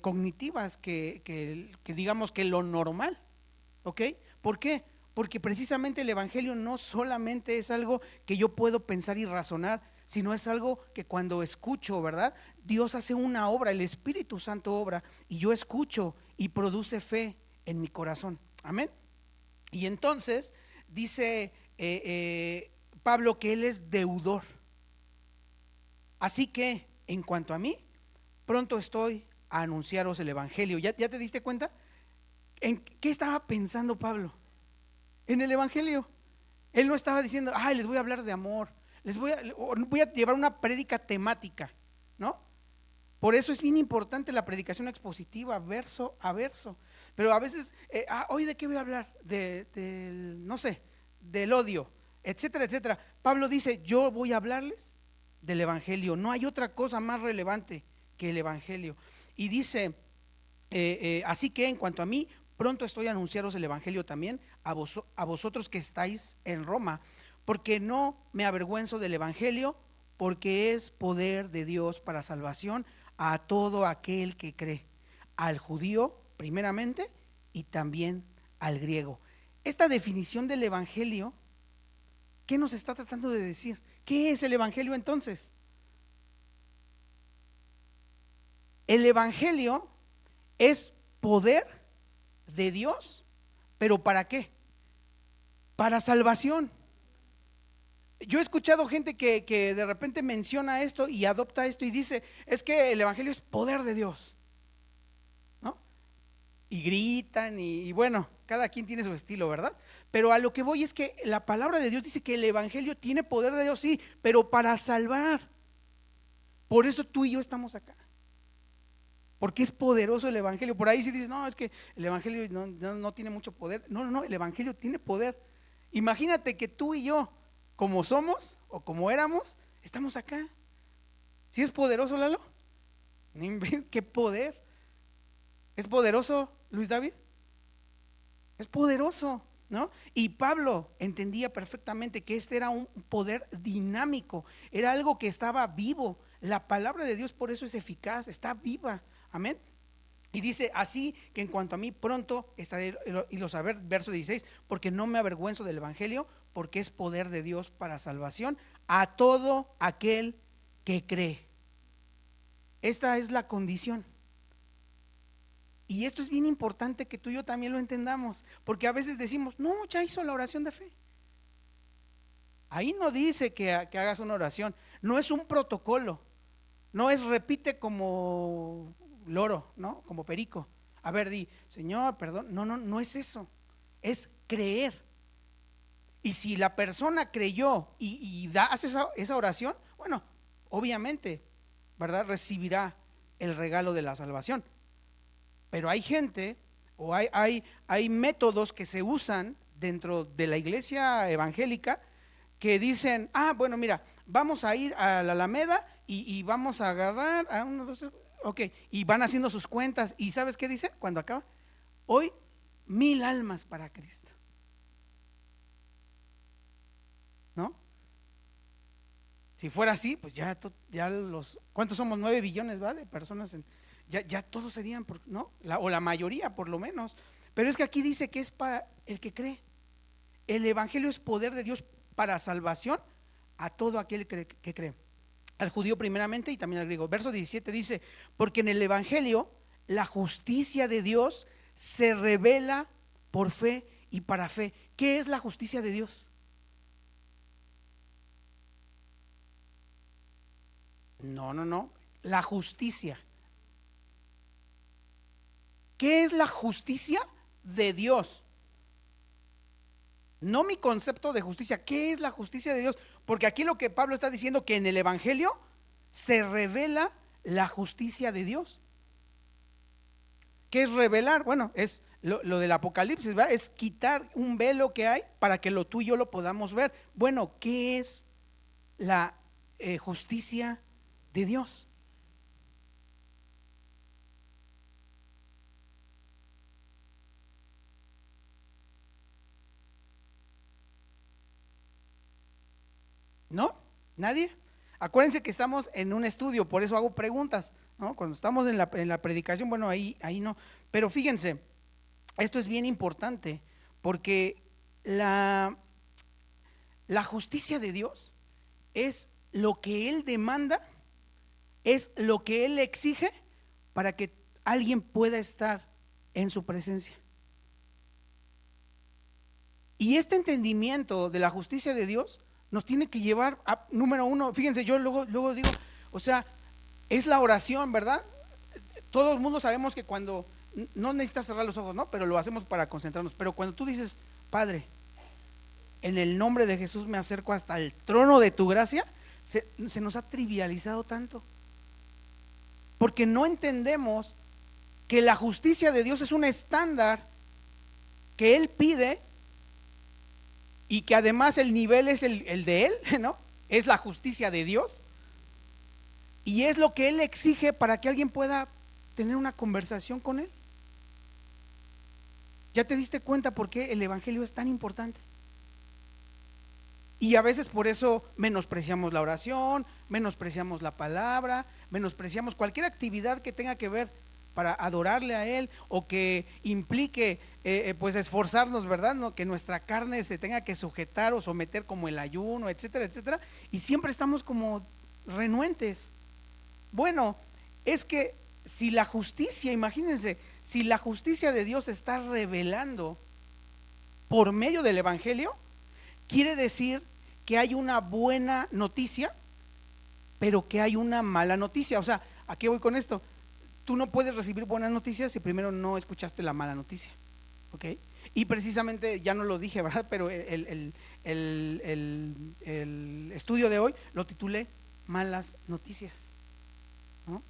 cognitivas que digamos que lo normal, ¿ok? ¿Por qué? Porque precisamente el Evangelio no solamente es algo que yo puedo pensar y razonar, sino es algo que cuando escucho, ¿verdad? Dios hace una obra, el Espíritu Santo obra, y yo escucho y produce fe en mi corazón. Amén. Y entonces dice Pablo que él es deudor. Así que, en cuanto a mí, pronto estoy a anunciaros el Evangelio. ¿Ya te diste cuenta? ¿En qué estaba pensando Pablo? En el Evangelio. Él no estaba diciendo, ay, les voy a hablar de amor, voy a llevar una prédica temática, ¿no? Por eso es bien importante la predicación expositiva, verso a verso. Pero a veces, hoy de qué voy a hablar, no sé, del odio, etcétera, etcétera. Pablo dice, yo voy a hablarles del Evangelio. No hay otra cosa más relevante que el Evangelio. Y dice, así que en cuanto a mí, pronto estoy a anunciaros el Evangelio también a vosotros que estáis en Roma, porque no me avergüenzo del Evangelio, porque es poder de Dios para salvación a todo aquel que cree, al judío primeramente y también al griego. Esta definición del Evangelio, ¿qué nos está tratando de decir? ¿Qué es el Evangelio entonces? El Evangelio es poder de Dios, pero ¿para qué? Para salvación. Yo he escuchado gente que de repente menciona esto y adopta esto y dice, es que el Evangelio es poder de Dios, ¿no? Y gritan y bueno, cada quien tiene su estilo, ¿verdad? Pero a lo que voy es que la palabra de Dios dice que el Evangelio tiene poder de Dios, sí, pero para salvar. Por eso tú y yo estamos acá. Porque es poderoso el Evangelio. Por ahí si dices, no, es que el Evangelio no tiene mucho poder. No, no, no, el Evangelio tiene poder. Imagínate que tú y yo, como somos o como éramos, estamos acá. ¿Sí es poderoso, Lalo? ¿Qué poder? ¿Es poderoso, Luis David? Es poderoso, ¿no? Y Pablo entendía perfectamente que este era un poder dinámico, era algo que estaba vivo. La palabra de Dios por eso es eficaz, está viva. Amén. Y dice, así que en cuanto a mí pronto estaré, y lo saber, verso 16, porque no me avergüenzo del Evangelio, porque es poder de Dios para salvación a todo aquel que cree. Esta es la condición. Y esto es bien importante que tú y yo también lo entendamos, porque a veces decimos, no, ya hizo la oración de fe. Ahí no dice que hagas una oración, no es un protocolo, no es repite como loro, ¿no? Como perico. A ver, di, Señor, perdón. No, no, no es eso. Es creer. Y si la persona creyó y hace esa oración, bueno, obviamente, ¿verdad? Recibirá el regalo de la salvación. Pero hay gente o hay métodos que se usan dentro de la iglesia evangélica que dicen, bueno, mira, vamos a ir a la Alameda y vamos a agarrar a uno, dos, tres, ok, y van haciendo sus cuentas. ¿Y sabes qué dice cuando acaba? Hoy 1000 almas para Cristo, ¿no? Si fuera así, pues ya ¿cuántos somos? 9 billones, ¿va? De personas, ya todos serían, ¿no? O la mayoría por lo menos. Pero es que aquí dice que es para el que cree. El Evangelio es poder de Dios para salvación a todo aquel que cree. Al judío primeramente y también al griego. Verso 17 dice, porque en el Evangelio la justicia de Dios se revela por fe y para fe. ¿Qué es la justicia de Dios? No, no, no. La justicia. ¿Qué es la justicia de Dios? No mi concepto de justicia. ¿Qué es la justicia de Dios? Porque aquí lo que Pablo está diciendo que en el Evangelio se revela la justicia de Dios. ¿Qué es revelar? Bueno, es lo del Apocalipsis, ¿verdad? Es quitar un velo que hay para que lo tú y yo lo podamos ver. Bueno, ¿qué es la justicia de Dios? ¿Nadie? Acuérdense que estamos en un estudio, por eso hago preguntas, ¿no? Cuando estamos en la predicación, bueno, ahí no. Pero fíjense, esto es bien importante, porque la justicia de Dios es lo que Él demanda, es lo que Él exige para que alguien pueda estar en su presencia. Y este entendimiento de la justicia de Dios nos tiene que llevar a, número uno, fíjense, yo luego digo, o sea, es la oración, ¿verdad? Todo el mundo sabemos que cuando, no necesitas cerrar los ojos, ¿no? Pero lo hacemos para concentrarnos. Pero cuando tú dices, Padre, en el nombre de Jesús me acerco hasta el trono de tu gracia, se nos ha trivializado tanto. Porque no entendemos que la justicia de Dios es un estándar que Él pide y que además el nivel es el de Él, ¿no? Es la justicia de Dios y es lo que Él exige para que alguien pueda tener una conversación con Él. ¿Ya te diste cuenta por qué el evangelio es tan importante? Y a veces por eso menospreciamos la oración, menospreciamos la palabra, menospreciamos cualquier actividad que tenga que ver para adorarle a Él o que implique pues esforzarnos, ¿verdad? ¿No? Que nuestra carne se tenga que sujetar o someter, como el ayuno, etcétera, etcétera. Y siempre estamos como renuentes. Bueno, es que si la justicia, imagínense, si la justicia de Dios se está revelando por medio del evangelio, quiere decir que hay una buena noticia, pero que hay una mala noticia. O sea, ¿a qué voy con esto? Tú no puedes recibir buenas noticias si primero no escuchaste la mala noticia, ¿ok? Y precisamente, ya no lo dije, ¿verdad? Pero el estudio de hoy lo titulé Malas Noticias, ¿no?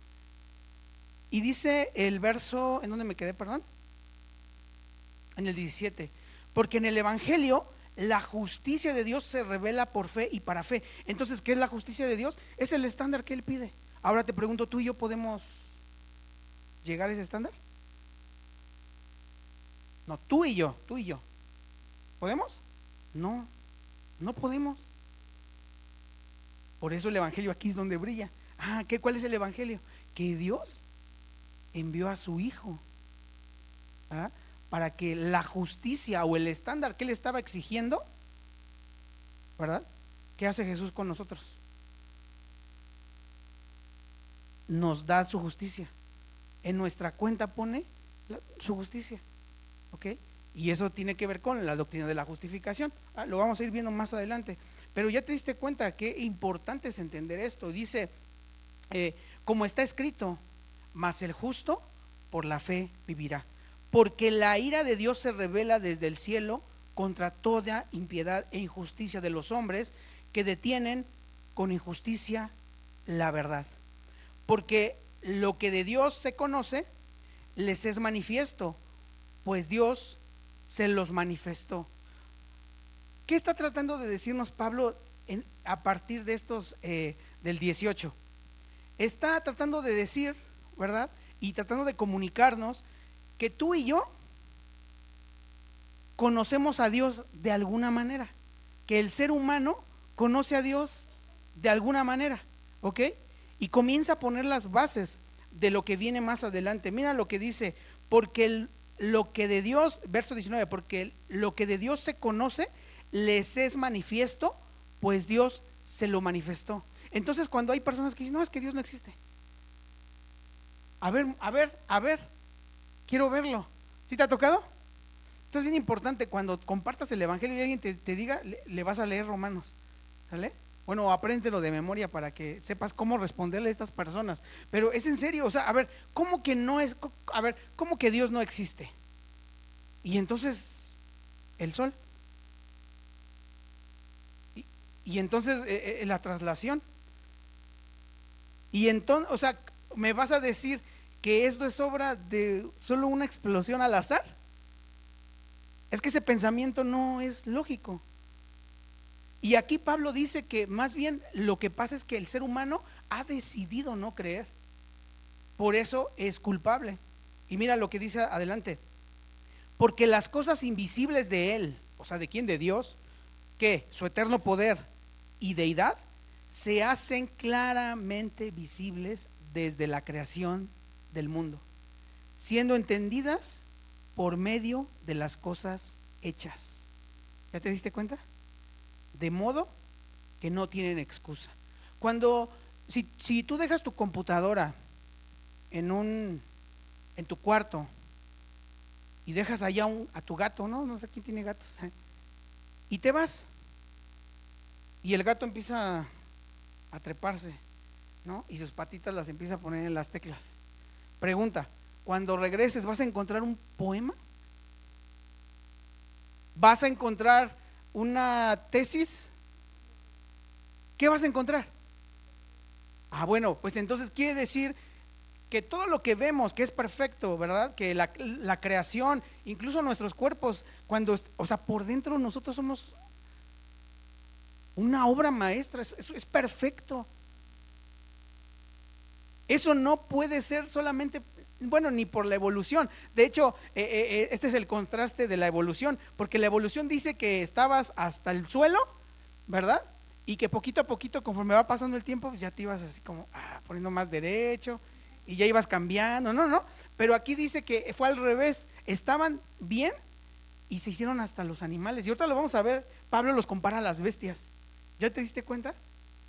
Y dice el verso, ¿en dónde me quedé, perdón? En el 17, porque en el evangelio la justicia de Dios se revela por fe y para fe. Entonces, ¿qué es la justicia de Dios? Es el estándar que Él pide. Ahora te pregunto, ¿tú y yo podemos llegar a ese estándar? No, tú y yo. ¿Podemos? No, no podemos. Por eso el evangelio aquí es donde brilla. ¿Cuál es el evangelio? Que Dios envió a su Hijo, ¿verdad? Para que la justicia o el estándar que Él estaba exigiendo, ¿verdad? ¿Qué hace Jesús con nosotros? Nos da su justicia. En nuestra cuenta pone su justicia, ¿ok? Y eso tiene que ver con la doctrina de la justificación. Lo vamos a ir viendo más adelante. Pero ya te diste cuenta qué importante es entender esto. Dice, como está escrito, mas el justo por la fe vivirá. Porque la ira de Dios se revela desde el cielo contra toda impiedad e injusticia de los hombres que detienen con injusticia la verdad. Porque lo que de Dios se conoce les es manifiesto, pues Dios se los manifestó. ¿Qué está tratando de decirnos Pablo a partir de estos del 18? Está tratando de decir, ¿verdad? Y tratando de comunicarnos que tú y yo conocemos a Dios de alguna manera, que el ser humano conoce a Dios de alguna manera, ¿ok? Y comienza a poner las bases de lo que viene más adelante. Mira lo que dice, porque lo que de Dios, verso 19, porque lo que de Dios se conoce les es manifiesto, pues Dios se lo manifestó. Entonces, cuando hay personas que dicen, no, es que Dios no existe. A ver, quiero verlo. ¿Sí te ha tocado? Esto es bien importante. Cuando compartas el evangelio y alguien te diga, le vas a leer Romanos, ¿sale? Bueno, apréndelo de memoria para que sepas cómo responderle a estas personas. Pero es en serio, o sea, a ver, ¿cómo que no es? A ver, ¿cómo que Dios no existe? Y entonces, el sol. Y entonces, la traslación. Y entonces, o sea, ¿me vas a decir que esto es obra de solo una explosión al azar? Es que ese pensamiento no es lógico. Y aquí Pablo dice que más bien lo que pasa es que el ser humano ha decidido no creer. Por eso es culpable. Y mira lo que dice adelante. Porque las cosas invisibles de Él, o sea, ¿de quién? De Dios, ¿qué? Su eterno poder y deidad, se hacen claramente visibles desde la creación del mundo, siendo entendidas por medio de las cosas hechas. ¿Ya te diste cuenta? De modo que no tienen excusa. Si tú dejas tu computadora en tu cuarto y dejas allá a tu gato, no sé quién tiene gatos, y te vas, y el gato empieza a treparse, ¿no? Y sus patitas las empieza a poner en las teclas. Pregunta: cuando regreses, ¿vas a encontrar un poema? ¿Vas a encontrar una tesis? ¿Qué vas a encontrar? Bueno, pues entonces quiere decir que todo lo que vemos, que es perfecto, ¿verdad? Que la creación, incluso nuestros cuerpos, por dentro nosotros somos una obra maestra, es perfecto. Eso no puede ser solamente, ni por la evolución. De hecho, este es el contraste de la evolución, porque la evolución dice que estabas hasta el suelo, ¿verdad? Y que poquito a poquito, conforme va pasando el tiempo, pues ya te ibas así como poniendo más derecho y ya ibas cambiando. No, pero aquí dice que fue al revés, estaban bien y se hicieron hasta los animales. Y ahorita lo vamos a ver, Pablo los compara a las bestias. ¿Ya te diste cuenta?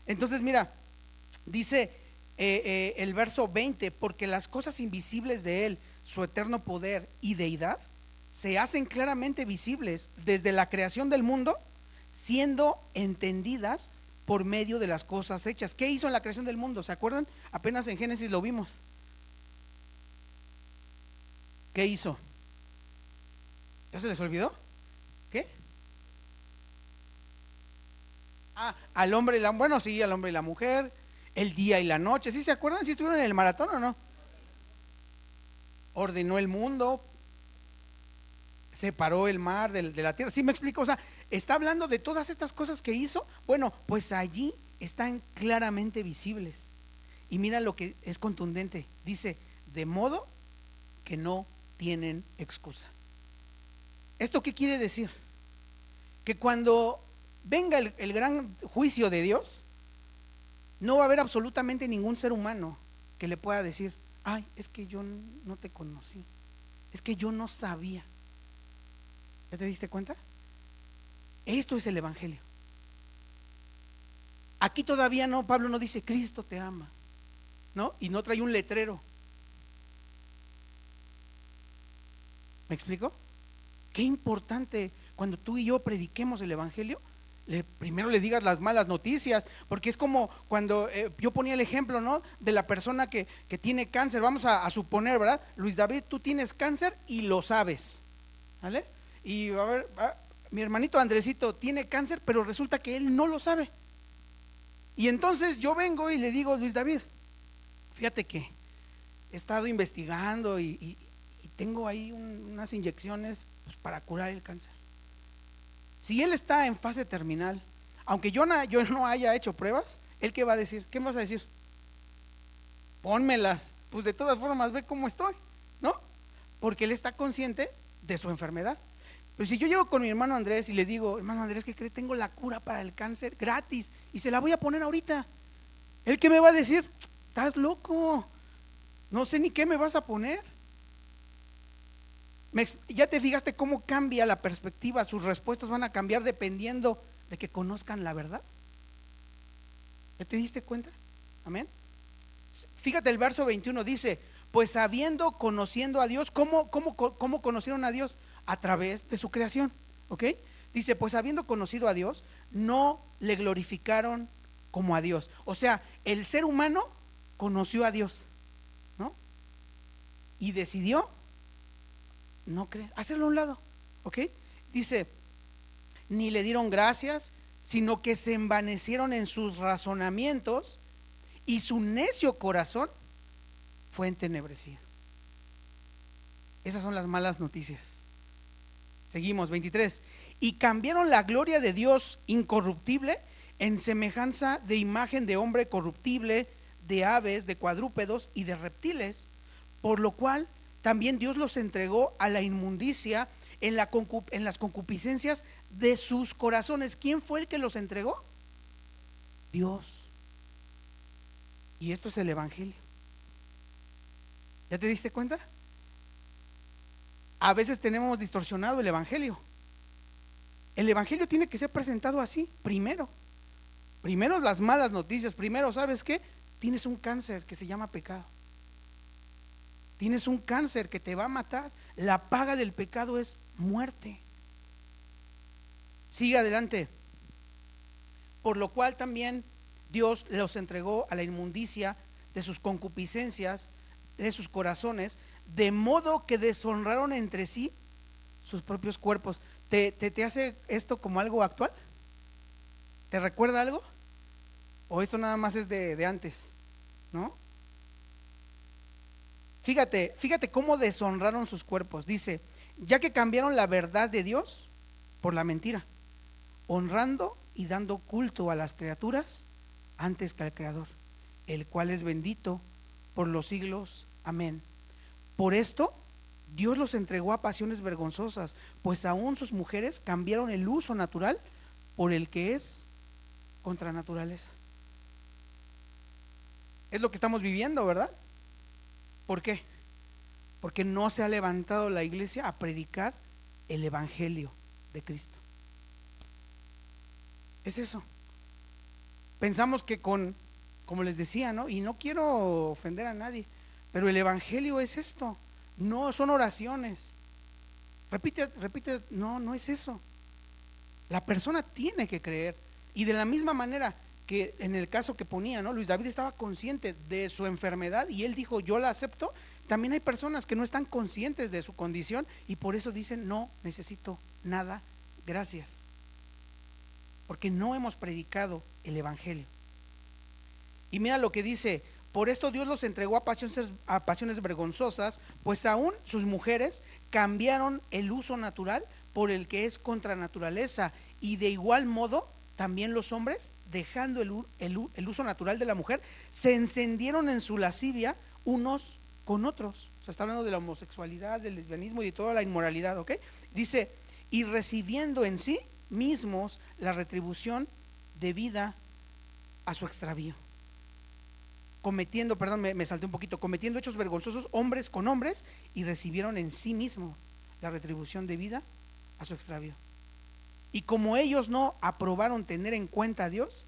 Entonces mira, dice el verso 20: porque las cosas invisibles de él, su eterno poder y deidad, se hacen claramente visibles desde la creación del mundo, siendo entendidas por medio de las cosas hechas. ¿Qué hizo en la creación del mundo? ¿Se acuerdan? Apenas en Génesis lo vimos. ¿Qué hizo? ¿Ya se les olvidó? ¿Qué? Al hombre y al hombre y la mujer, el día y la noche. ¿Sí se acuerdan? ¿Sí estuvieron en el maratón o no? Ordenó el mundo, separó el mar de la tierra. ¿Sí me explico? O sea, está hablando de todas estas cosas que hizo. Bueno, pues allí están claramente visibles. Y mira lo que es contundente. Dice: de modo que no tienen excusa. ¿Esto qué quiere decir? Que cuando venga el gran juicio de Dios, no va a haber absolutamente ningún ser humano que le pueda decir: ay, es que yo no te conocí, es que yo no sabía. ¿Ya te diste cuenta? Esto es el evangelio. Aquí todavía no, Pablo no dice Cristo te ama, ¿no? Y no trae un letrero. ¿Me explico? Qué importante cuando tú y yo prediquemos el evangelio, primero le digas las malas noticias, porque es como cuando yo ponía el ejemplo, ¿no? De la persona que tiene cáncer. Vamos a suponer, ¿verdad? Luis David, tú tienes cáncer y lo sabes, ¿vale? Y a ver, mi hermanito Andresito tiene cáncer, pero resulta que él no lo sabe. Y entonces yo vengo y le digo: Luis David, fíjate que he estado investigando y tengo ahí unas inyecciones, pues, para curar el cáncer. Si él está en fase terminal, aunque yo no haya hecho pruebas, ¿él qué va a decir? ¿Qué me vas a decir? Pónmelas. Pues de todas formas ve cómo estoy, ¿no? Porque él está consciente de su enfermedad. Pero si yo llego con mi hermano Andrés y le digo: hermano Andrés, ¿qué cree? Tengo la cura para el cáncer gratis y se la voy a poner ahorita. ¿Él qué me va a decir? Estás loco, no sé ni qué me vas a poner. ¿Ya te fijaste cómo cambia la perspectiva? Sus respuestas van a cambiar dependiendo de que conozcan la verdad. ¿Ya te diste cuenta? Amén. Fíjate, el verso 21 dice: pues conociendo a Dios. ¿Cómo conocieron a Dios? A través de su creación, ¿ok? Dice: pues habiendo conocido a Dios, no le glorificaron como a Dios. O sea, el ser humano conoció a Dios, ¿no? Y decidió no creer, hacerlo a un lado, ¿ok? Dice: ni le dieron gracias, sino que se envanecieron en sus razonamientos y su necio corazón fue entenebrecido. Esas son las malas noticias. Seguimos, 23. Y cambiaron la gloria de Dios incorruptible en semejanza de imagen de hombre corruptible, de aves, de cuadrúpedos y de reptiles, por lo cual también Dios los entregó a la inmundicia en las concupiscencias de sus corazones. ¿Quién fue el que los entregó? Dios. Y esto es el Evangelio. ¿Ya te diste cuenta? A veces tenemos distorsionado el Evangelio. El Evangelio tiene que ser presentado así, primero. Primero las malas noticias, primero, ¿sabes qué? Tienes un cáncer que se llama pecado. Tienes un cáncer que te va a matar. La paga del pecado es muerte. Sigue adelante. Por lo cual también Dios los entregó a la inmundicia de sus concupiscencias, de sus corazones, de modo que deshonraron entre sí sus propios cuerpos. ¿Te hace esto como algo actual? ¿Te recuerda algo? ¿O esto nada más es de antes? ¿No? Fíjate cómo deshonraron sus cuerpos. Dice, ya que cambiaron la verdad de Dios por la mentira, honrando y dando culto a las criaturas antes que al Creador, el cual es bendito por los siglos. Amén. Por esto Dios los entregó a pasiones vergonzosas, pues aún sus mujeres cambiaron el uso natural por el que es contra naturaleza. Es lo que estamos viviendo, ¿verdad? ¿Por qué? Porque no se ha levantado la iglesia a predicar el Evangelio de Cristo. Es eso. Pensamos que como les decía, ¿no? Y no quiero ofender a nadie, pero el Evangelio es esto. No son oraciones. Repite, no es eso. La persona tiene que creer. Y de la misma manera que en el caso que ponía, ¿no? Luis David estaba consciente de su enfermedad y él dijo, yo la acepto. También hay personas que no están conscientes de su condición y por eso dicen, no necesito nada, gracias. Porque no hemos predicado el Evangelio. Y mira lo que dice, por esto Dios los entregó a pasiones vergonzosas, pues aún sus mujeres cambiaron el uso natural por el que es contra naturaleza, y de igual modo también los hombres, dejando el uso natural de la mujer, se encendieron en su lascivia unos con otros. O sea, está hablando de la homosexualidad, del lesbianismo y de toda la inmoralidad, ¿ok? Dice, y recibiendo en sí mismos la retribución debida a su extravío. Cometiendo, perdón, me salté un poquito, cometiendo hechos vergonzosos hombres con hombres, y recibieron en sí mismo la retribución debida a su extravío. Y como ellos no aprobaron tener en cuenta a Dios,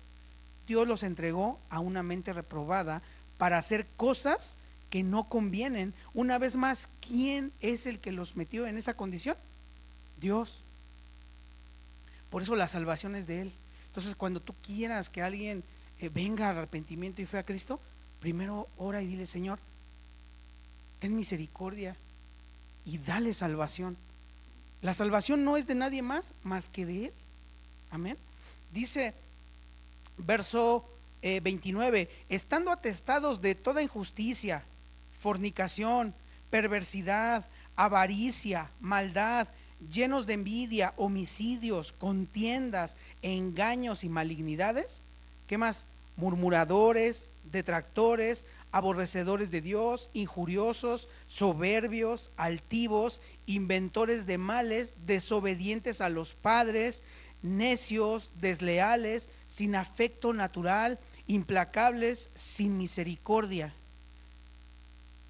Dios los entregó a una mente reprobada para hacer cosas que no convienen. Una vez más, ¿quién es el que los metió en esa condición? Dios. Por eso la salvación es de Él. Entonces, cuando tú quieras que alguien venga a arrepentimiento y fe a Cristo, primero ora y dile, Señor, ten misericordia y dale salvación. La salvación no es de nadie más que de Él. Amén. Dice verso 29, estando atestados de toda injusticia, fornicación, perversidad, avaricia, maldad, llenos de envidia, homicidios, contiendas, engaños y malignidades. ¿Qué más? Murmuradores, detractores, aborrecedores de Dios, injuriosos, soberbios, altivos, inventores de males, desobedientes a los padres, necios, desleales, sin afecto natural, implacables, sin misericordia.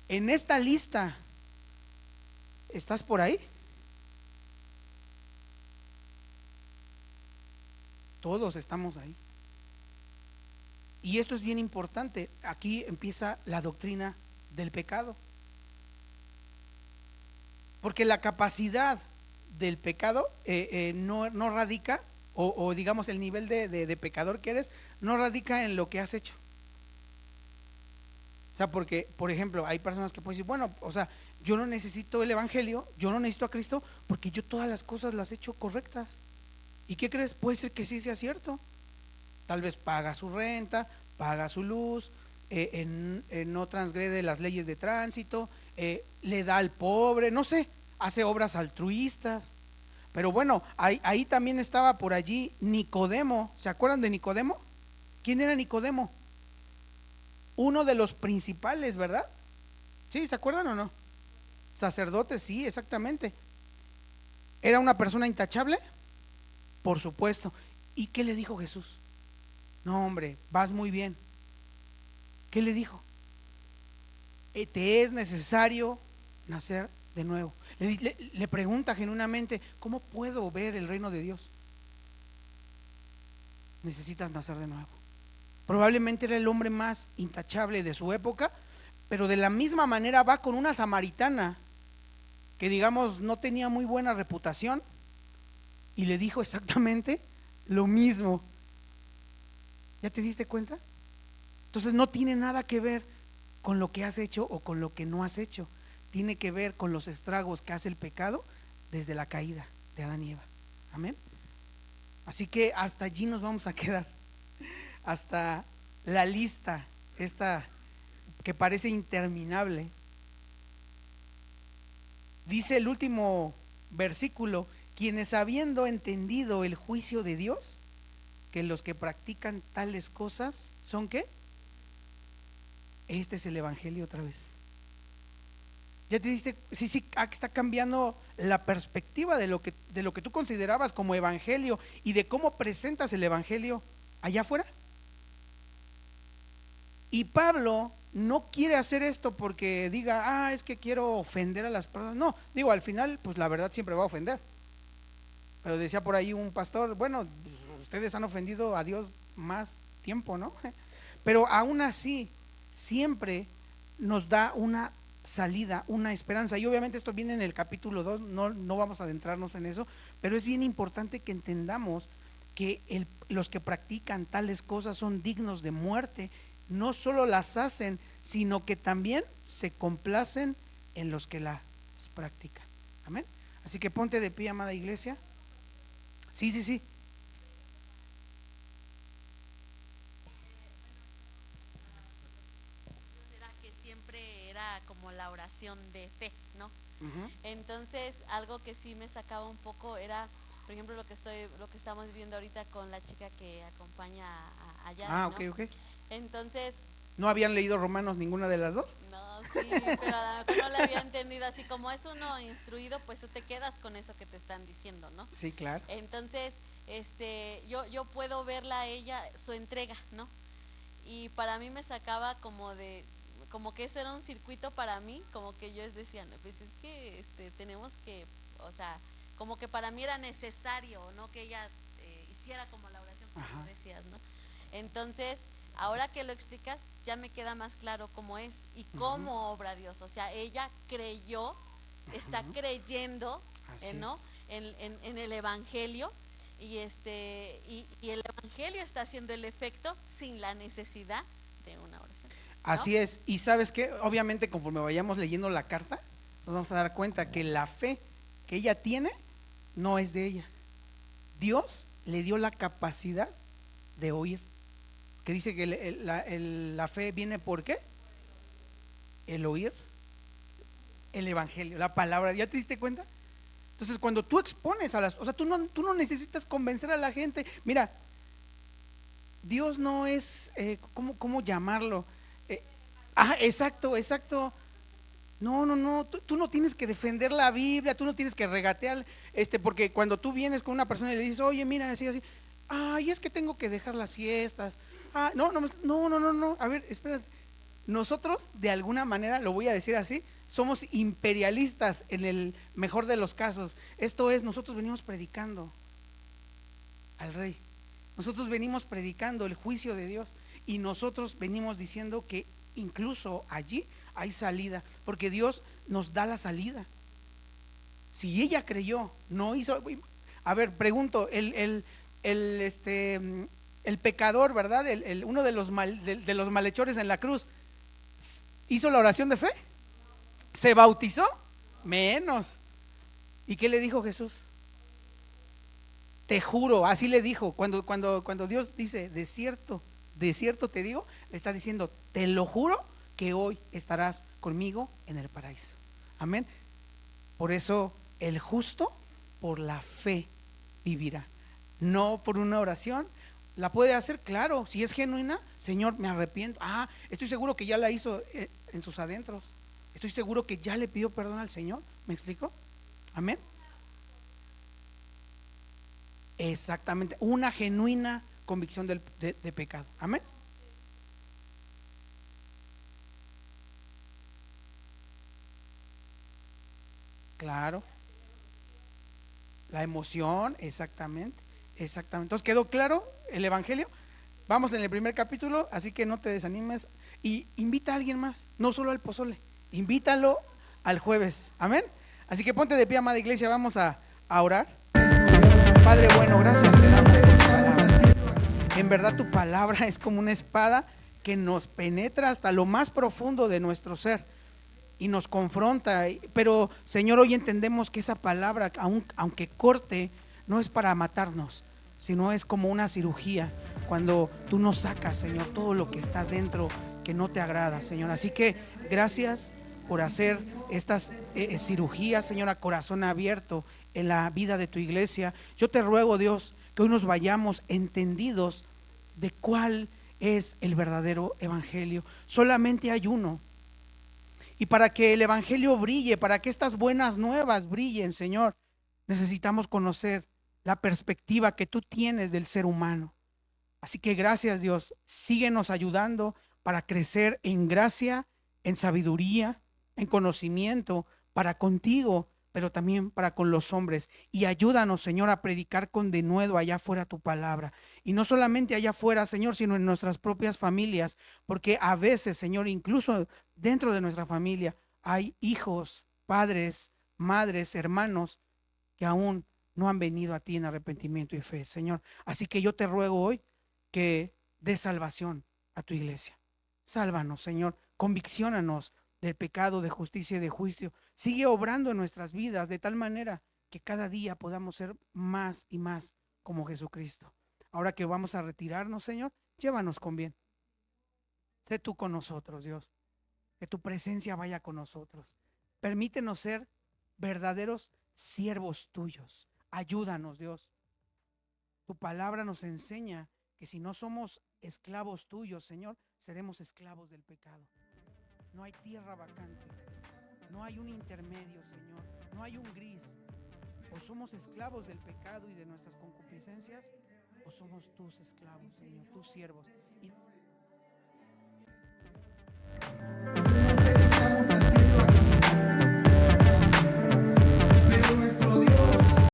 En esta lista, ¿estás por ahí? Todos estamos ahí. Y esto es bien importante. Aquí empieza la doctrina del pecado. Porque la capacidad del pecado no radica, o digamos el nivel de pecador que eres, no radica en lo que has hecho. O sea, porque, por ejemplo, hay personas que pueden decir, bueno, o sea, yo no necesito el Evangelio, yo no necesito a Cristo, porque yo todas las cosas las he hecho correctas. ¿Y qué crees? Puede ser que sí sea cierto. Tal vez paga su renta, paga su luz, no transgrede las leyes de tránsito, le da al pobre, no sé, hace obras altruistas. Pero bueno, ahí también estaba por allí Nicodemo. ¿Se acuerdan de Nicodemo? ¿Quién era Nicodemo? Uno de los principales, ¿verdad? ¿Sí? ¿Se acuerdan o no? Sacerdote, sí, exactamente. ¿Era una persona intachable? Por supuesto. ¿Y qué le dijo Jesús? No, hombre, vas muy bien. ¿Qué le dijo? Te es necesario nacer de nuevo. Le pregunta genuinamente, ¿cómo puedo ver el reino de Dios? Necesitas nacer de nuevo. Probablemente era el hombre más intachable de su época, pero de la misma manera va con una samaritana que, digamos, no tenía muy buena reputación, y le dijo exactamente lo mismo. ¿Ya te diste cuenta? Entonces no tiene nada que ver con lo que has hecho o con lo que no has hecho. Tiene que ver con los estragos que hace el pecado desde la caída de Adán y Eva. Amén. Así que hasta allí nos vamos a quedar, hasta la lista esta que parece interminable. Dice el último versículo: quienes habiendo entendido el juicio de Dios, que los que practican tales cosas son ¿qué? Este es el evangelio otra vez. ¿Ya te diste? Sí, está cambiando la perspectiva de lo que tú considerabas como evangelio y de cómo presentas el evangelio allá afuera. Y Pablo no quiere hacer esto porque diga, es que quiero ofender a las personas. No, digo, al final, pues la verdad siempre va a ofender. Pero decía por ahí un pastor, bueno, ustedes han ofendido a Dios más tiempo, ¿no? Pero aún así, siempre nos da una salida, una esperanza. Y obviamente esto viene en el capítulo 2, no vamos a adentrarnos en eso, pero es bien importante que entendamos que los que practican tales cosas son dignos de muerte. No solo las hacen, sino que también se complacen en los que las practican. Amén. Así que ponte de pie, amada iglesia. Sí. Era que siempre era como la oración de fe, ¿no? Uh-huh. Entonces, algo que sí me sacaba un poco era, por ejemplo, lo que estamos viendo ahorita con la chica que acompaña allá, ¿no? Ok. Entonces, ¿No habían leído Romanos ninguna de las dos? no, sí, pero a lo mejor no la había entendido, así como es uno instruido, pues tú te quedas con eso que te están diciendo, ¿no? Sí, claro. Entonces, yo puedo verla a ella, su entrega, ¿no? Y para mí me sacaba como que eso era un circuito para mí, como que yo decía, no, pues es que tenemos que, o sea, como que para mí era necesario, ¿no? Que ella hiciera como la oración, como tú decías, ¿no? Entonces, ahora que lo explicas, ya me queda más claro cómo es y cómo obra Dios. O sea, ella creyó, está creyendo, ¿no? En el evangelio, y el evangelio está haciendo el efecto sin la necesidad de una oración, ¿no? Así es. Y sabes qué, obviamente conforme vayamos leyendo la carta, nos vamos a dar cuenta que la fe que ella tiene no es de ella. Dios le dio la capacidad de oír, que dice que la fe viene ¿por qué? El oír el evangelio, la palabra. ¿Ya te diste cuenta? Entonces cuando tú expones o sea, tú no necesitas convencer a la gente. Mira, Dios no es, ¿cómo llamarlo? Exacto. No, tú no tienes que defender la Biblia, tú no tienes que regatear, porque cuando tú vienes con una persona y le dices, oye, mira, así, ay, es que tengo que dejar las fiestas. No, a ver, espérate. Nosotros, de alguna manera, lo voy a decir así, somos imperialistas en el mejor de los casos. Esto es, nosotros venimos predicando al Rey. Nosotros venimos predicando el juicio de Dios y nosotros venimos diciendo que incluso allí hay salida, porque Dios nos da la salida. Si ella creyó, no hizo. A ver, pregunto, el pecador, ¿verdad? Uno de los malhechores en la cruz, ¿hizo la oración de fe? ¿Se bautizó? Menos. ¿Y qué le dijo Jesús? Te juro, así le dijo. Cuando Dios dice, de cierto te digo, le está diciendo, te lo juro que hoy estarás conmigo en el paraíso. Amén. Por eso el justo por la fe vivirá, no por una oración. La puede hacer, claro, si es genuina. Señor, me arrepiento. Estoy seguro que ya la hizo en sus adentros. Estoy seguro que ya le pidió perdón al Señor. ¿Me explico? Amén. Exactamente, una genuina convicción de pecado. Amén. Claro. La emoción, exactamente. Exactamente. Entonces, ¿quedó claro el Evangelio? Vamos en el primer capítulo, así que no te desanimes y invita a alguien más, no solo al pozole, invítalo al jueves. Amén. Así que ponte de pie, amada iglesia, vamos a orar. Padre bueno, gracias te damos por tu palabra. En verdad tu palabra es como una espada que nos penetra hasta lo más profundo de nuestro ser y nos confronta. Pero Señor, hoy entendemos que esa palabra, aunque corte, no es para matarnos, sino es como una cirugía, cuando tú nos sacas, Señor, todo lo que está dentro que no te agrada, Señor. Así que gracias por hacer estas cirugías, Señor, a corazón abierto en la vida de tu iglesia. Yo te ruego, Dios, que hoy nos vayamos entendidos de cuál es el verdadero evangelio. Solamente hay uno. Y para que el evangelio brille, para que estas buenas nuevas brillen, Señor, necesitamos conocer la perspectiva que tú tienes del ser humano. Así que gracias, Dios, síguenos ayudando para crecer en gracia, en sabiduría, en conocimiento para contigo, pero también para con los hombres. Y ayúdanos, Señor, a predicar con denuedo allá afuera tu palabra. Y no solamente allá afuera, Señor, sino en nuestras propias familias, porque a veces, Señor, incluso dentro de nuestra familia hay hijos, padres, madres, hermanos que aún no han venido a ti en arrepentimiento y fe, Señor. Así que yo te ruego hoy que dé salvación a tu iglesia. Sálvanos, Señor, convicciónanos del pecado, de justicia y de juicio. Sigue obrando en nuestras vidas de tal manera que cada día podamos ser más y más como Jesucristo. Ahora que vamos a retirarnos, Señor, llévanos con bien. Sé tú con nosotros, Dios. Que tu presencia vaya con nosotros. Permítenos ser verdaderos siervos tuyos. Ayúdanos, Dios. Tu palabra nos enseña que si no somos esclavos tuyos, Señor, seremos esclavos del pecado. No hay tierra vacante, no hay un intermedio, Señor, no hay un gris. O somos esclavos del pecado y de nuestras concupiscencias, o somos tus esclavos, Señor, tus siervos.